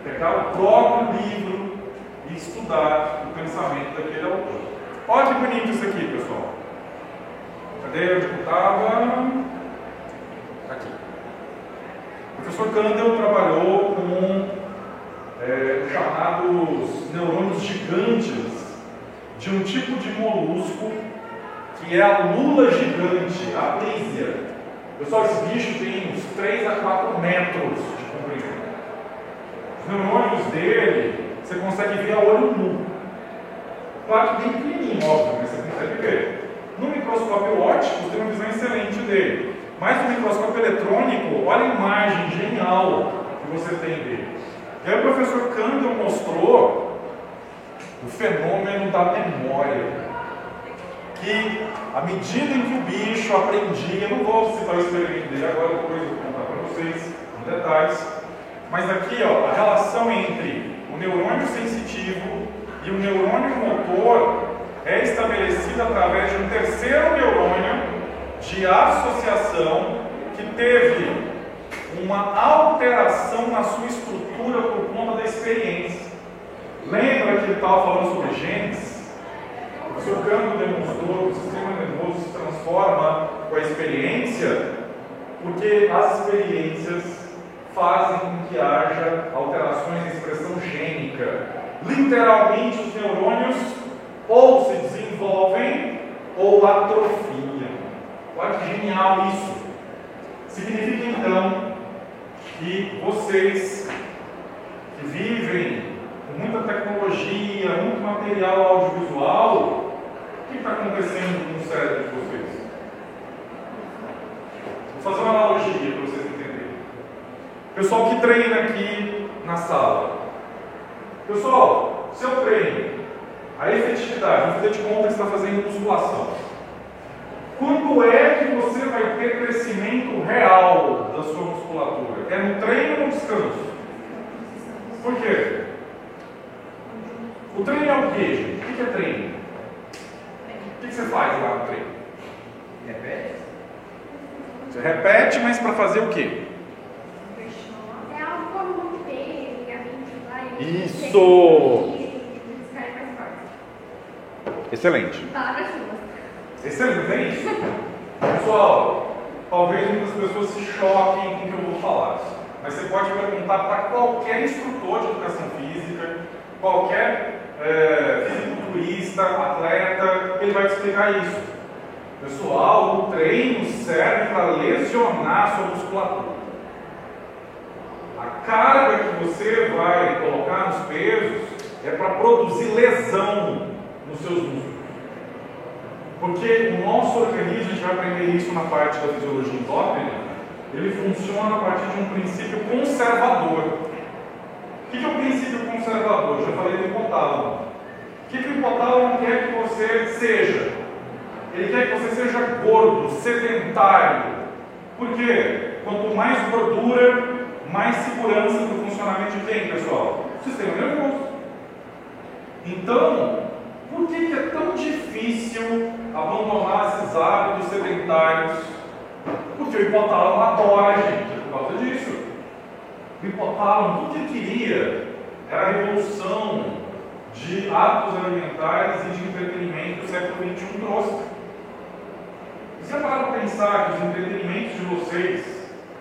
pegar o próprio livro e estudar o pensamento daquele autor. Olha que bonito isso aqui, pessoal. Cadê onde eu estava? Aqui. O professor Kandel trabalhou com os chamados neurônios gigantes de um tipo de molusco que é a lula gigante, a Plísia. Pessoal, esse bicho tem uns 3 a 4 metros de comprimento. Os neurônios dele, você consegue ver a olho nu. Claro que bem pequenininho, óbvio, mas você consegue ver. No microscópio óptico, tem uma visão excelente dele. Mas no microscópio eletrônico, olha a imagem genial que você tem dele. E aí o professor Kandel mostrou o fenômeno da memória. Que, à medida em que o bicho aprendia, não vou citar o experimento dele agora, depois eu vou contar para vocês em detalhes, mas aqui ó, a relação entre o neurônio sensitivo e o neurônio motor é estabelecida através de um terceiro neurônio de associação que teve uma alteração na sua estrutura por conta da experiência. Lembra que ele estava falando sobre genes? O professor Kandel demonstrou que o sistema nervoso se transforma com a experiência, porque as experiências fazem com que haja alterações na expressão gênica. Literalmente, os neurônios ou se desenvolvem ou atrofiam. Olha que genial isso! Significa então que vocês que vivem com muita tecnologia, muito material audiovisual, o que está acontecendo com o cérebro de vocês? Vou fazer uma analogia para vocês entenderem. Pessoal que treina aqui na sala. Pessoal, seu treino, a efetividade, vamos fazer de conta que você está fazendo musculação. Quando é que você vai ter crescimento real da sua musculatura? É no treino ou no descanso? Por quê? O treino é o quê, gente? O que é treino? O que você faz lá no treino? Repete. Você repete, mas para fazer o quê? É algo como manter, a mente vai. Isso! Excelente. Palavras suas. Excelente, é isso? Pessoal, talvez muitas pessoas se choquem com o que eu vou falar, mas você pode perguntar para qualquer instrutor de educação física, qualquer fisiculturista, atleta, ele vai te explicar isso. Pessoal, o treino serve para lesionar sua musculatura. A carga que você vai colocar nos pesos é para produzir lesão nos seus músculos. Porque o nosso organismo, a gente vai aprender isso na parte da fisiologia endócrina, ele funciona a partir de um princípio conservador. O que é o princípio conservador? conservador, já falei do hipotálamo. O que o hipotálamo quer que você seja? Ele quer que você seja gordo, sedentário. Por quê? Quanto mais gordura, mais segurança para o funcionamento de quem, pessoal? O sistema nervoso. Então, por que é tão difícil abandonar esses hábitos sedentários? Porque o hipotálamo adora a gente, por causa disso. O hipotálamo, tudo que ele queria era a revolução de hábitos alimentares e de entretenimento que o século XXI trouxe. Você já pararam para pensar que os entretenimentos de vocês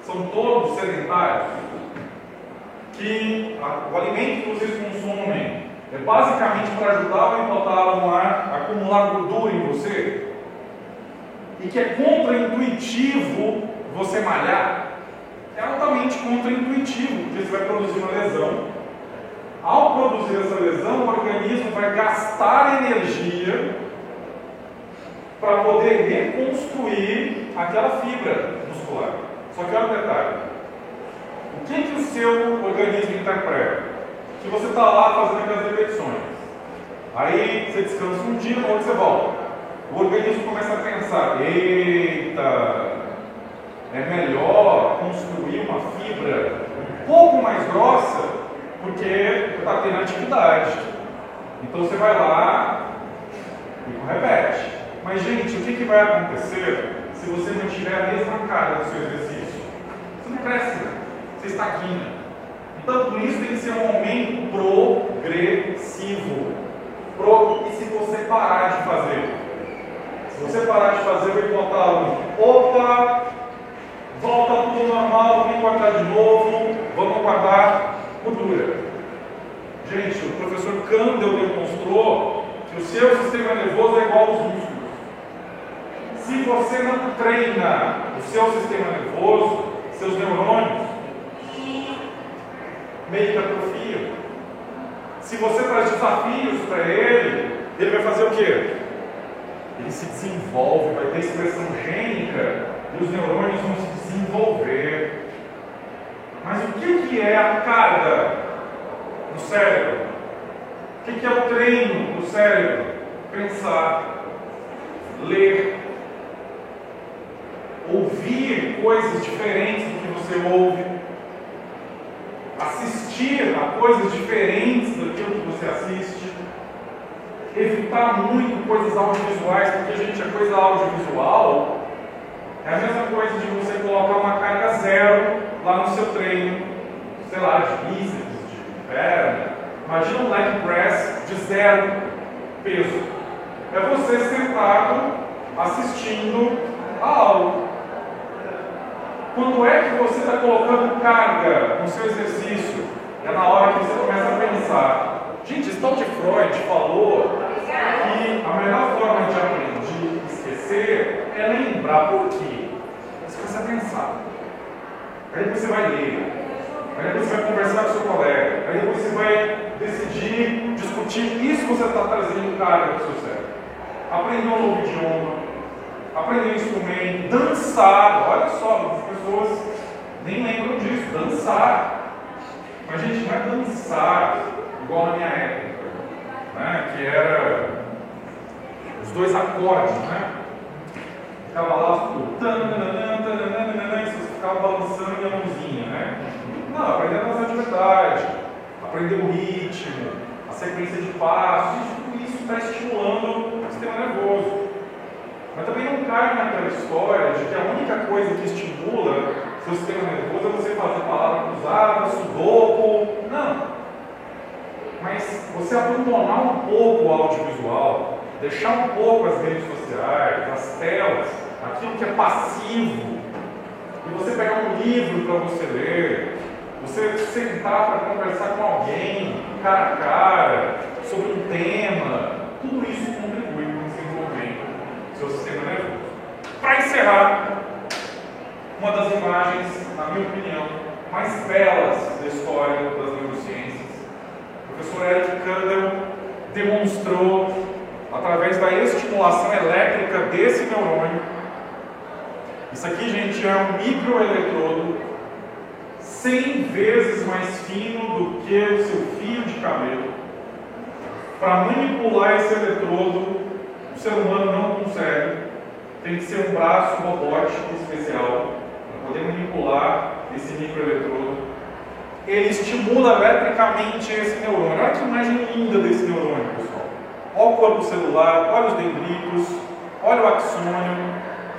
são todos sedentários? Que o alimento que vocês consomem é basicamente para ajudar o hipotálamo a acumular gordura em você? E que é contraintuitivo você malhar? É altamente contraintuitivo, porque você vai produzir uma lesão. Ao produzir essa lesão, o organismo vai gastar energia para poder reconstruir aquela fibra muscular. Só que olha o detalhe. O que o seu organismo interpreta? Que você está lá fazendo aquelas repetições. Aí você descansa um dia, no outro você volta. O organismo começa a pensar: eita, é melhor construir uma fibra um pouco mais grossa, porque está tendo atividade. Então você vai lá e repete. Mas, gente, o que vai acontecer se você não tiver a mesma carga do seu exercício? Você não cresce, você estagna. Então, por isso tem que ser um aumento progressivo. E se você parar de fazer? Se você parar de fazer, o hipotálamo, opa, volta tudo normal, vamos guardar de novo, vamos guardar gordura. Gente, o professor Kandel demonstrou que o seu sistema nervoso é igual aos músculos. Se você não treina o seu sistema nervoso, seus neurônios meio que atrofiam. Se você traz desafios para ele vai fazer o quê? Ele se desenvolve, vai ter expressão gênica e os neurônios vão se desenvolver. Mas o que é a carga no cérebro? O que é o treino no cérebro? Pensar, ler, ouvir coisas diferentes do que você ouve, assistir a coisas diferentes daquilo que você assiste, evitar muito coisas audiovisuais, porque, gente, a coisa audiovisual é a mesma coisa de você colocar uma carga zero lá no seu treino, sei lá, de bíceps, de perna. Imagina um leg press de zero peso. É você sentado assistindo a aula. Quando é que você está colocando carga no seu exercício? É na hora que você começa a pensar. Gente, Stott Freud falou que a melhor forma de aprender e esquecer é lembrar por quê. Você começa a pensar. Aí depois você vai ler. Aí depois você vai conversar com o seu colega. Aí depois você vai decidir, discutir. Isso você está trazendo carga para o seu cérebro. Aprender um novo idioma. Aprender um instrumento, dançar, olha só, muitas pessoas nem lembram disso, dançar. Mas, gente, não é dançar igual na minha época, né? Que era os dois acordes, né? Ficava lá, e você ficava balançando a mãozinha, né? Não, aprender a dançar de verdade, aprender o ritmo, a sequência de passos, tudo isso está estimulando o sistema nervoso. Mas também não cai naquela história de que a única coisa que estimula seu sistema nervoso é você fazer palavra cruzada, sudoku. Não. Mas você abandonar um pouco o audiovisual, deixar um pouco as redes sociais, as telas, aquilo que é passivo, e você pegar um livro para você ler, você sentar para conversar com alguém, cara a cara, sobre um tema, tudo isso contribui para o desenvolvimento seu sistema nervoso. Para encerrar, uma das imagens, na minha opinião, mais belas da história das neurociências, o professor Eric Kandel demonstrou, através da estimulação elétrica desse neurônio, isso aqui, gente, é um microeletrodo 100 vezes mais fino do que o seu fio de cabelo. Para manipular esse eletrodo, o ser humano não consegue. Tem que ser um braço robótico especial para poder manipular esse microeletrodo. Ele estimula eletricamente esse neurônio. Olha que imagem linda desse neurônio, pessoal. Olha o corpo celular, olha os dendritos, olha o axônio,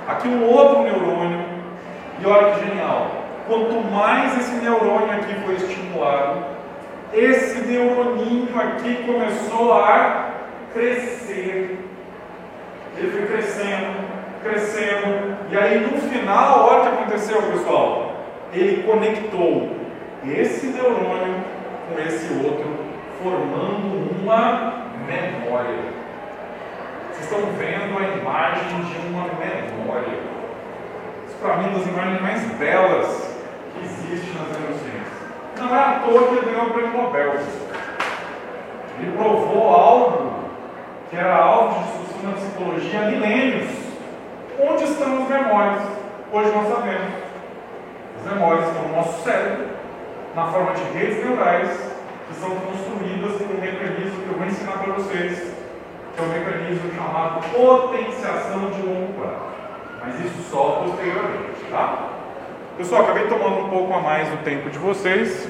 aqui um outro neurônio. E olha que genial. Quanto mais esse neurônio aqui foi estimulado, esse neuroninho aqui começou a crescer. Ele foi crescendo, e aí no final, olha o que aconteceu, pessoal. Ele conectou esse neurônio com esse outro, formando uma memória. Vocês estão vendo a imagem de uma memória. Isso para mim é uma das imagens mais belas que existe nas neurociências. Não é à toa que ele ganhou o prêmio Nobel. Ele provou algo que era alvo de discussão na psicologia há milênios. Onde estão as memórias? Hoje nós sabemos. As memórias estão no nosso cérebro, na forma de redes neurais, que são construídas por um mecanismo que eu vou ensinar para vocês, que é um mecanismo chamado potenciação de longo prazo. Mas isso só posteriormente, tá? Pessoal, acabei tomando um pouco a mais do tempo de vocês.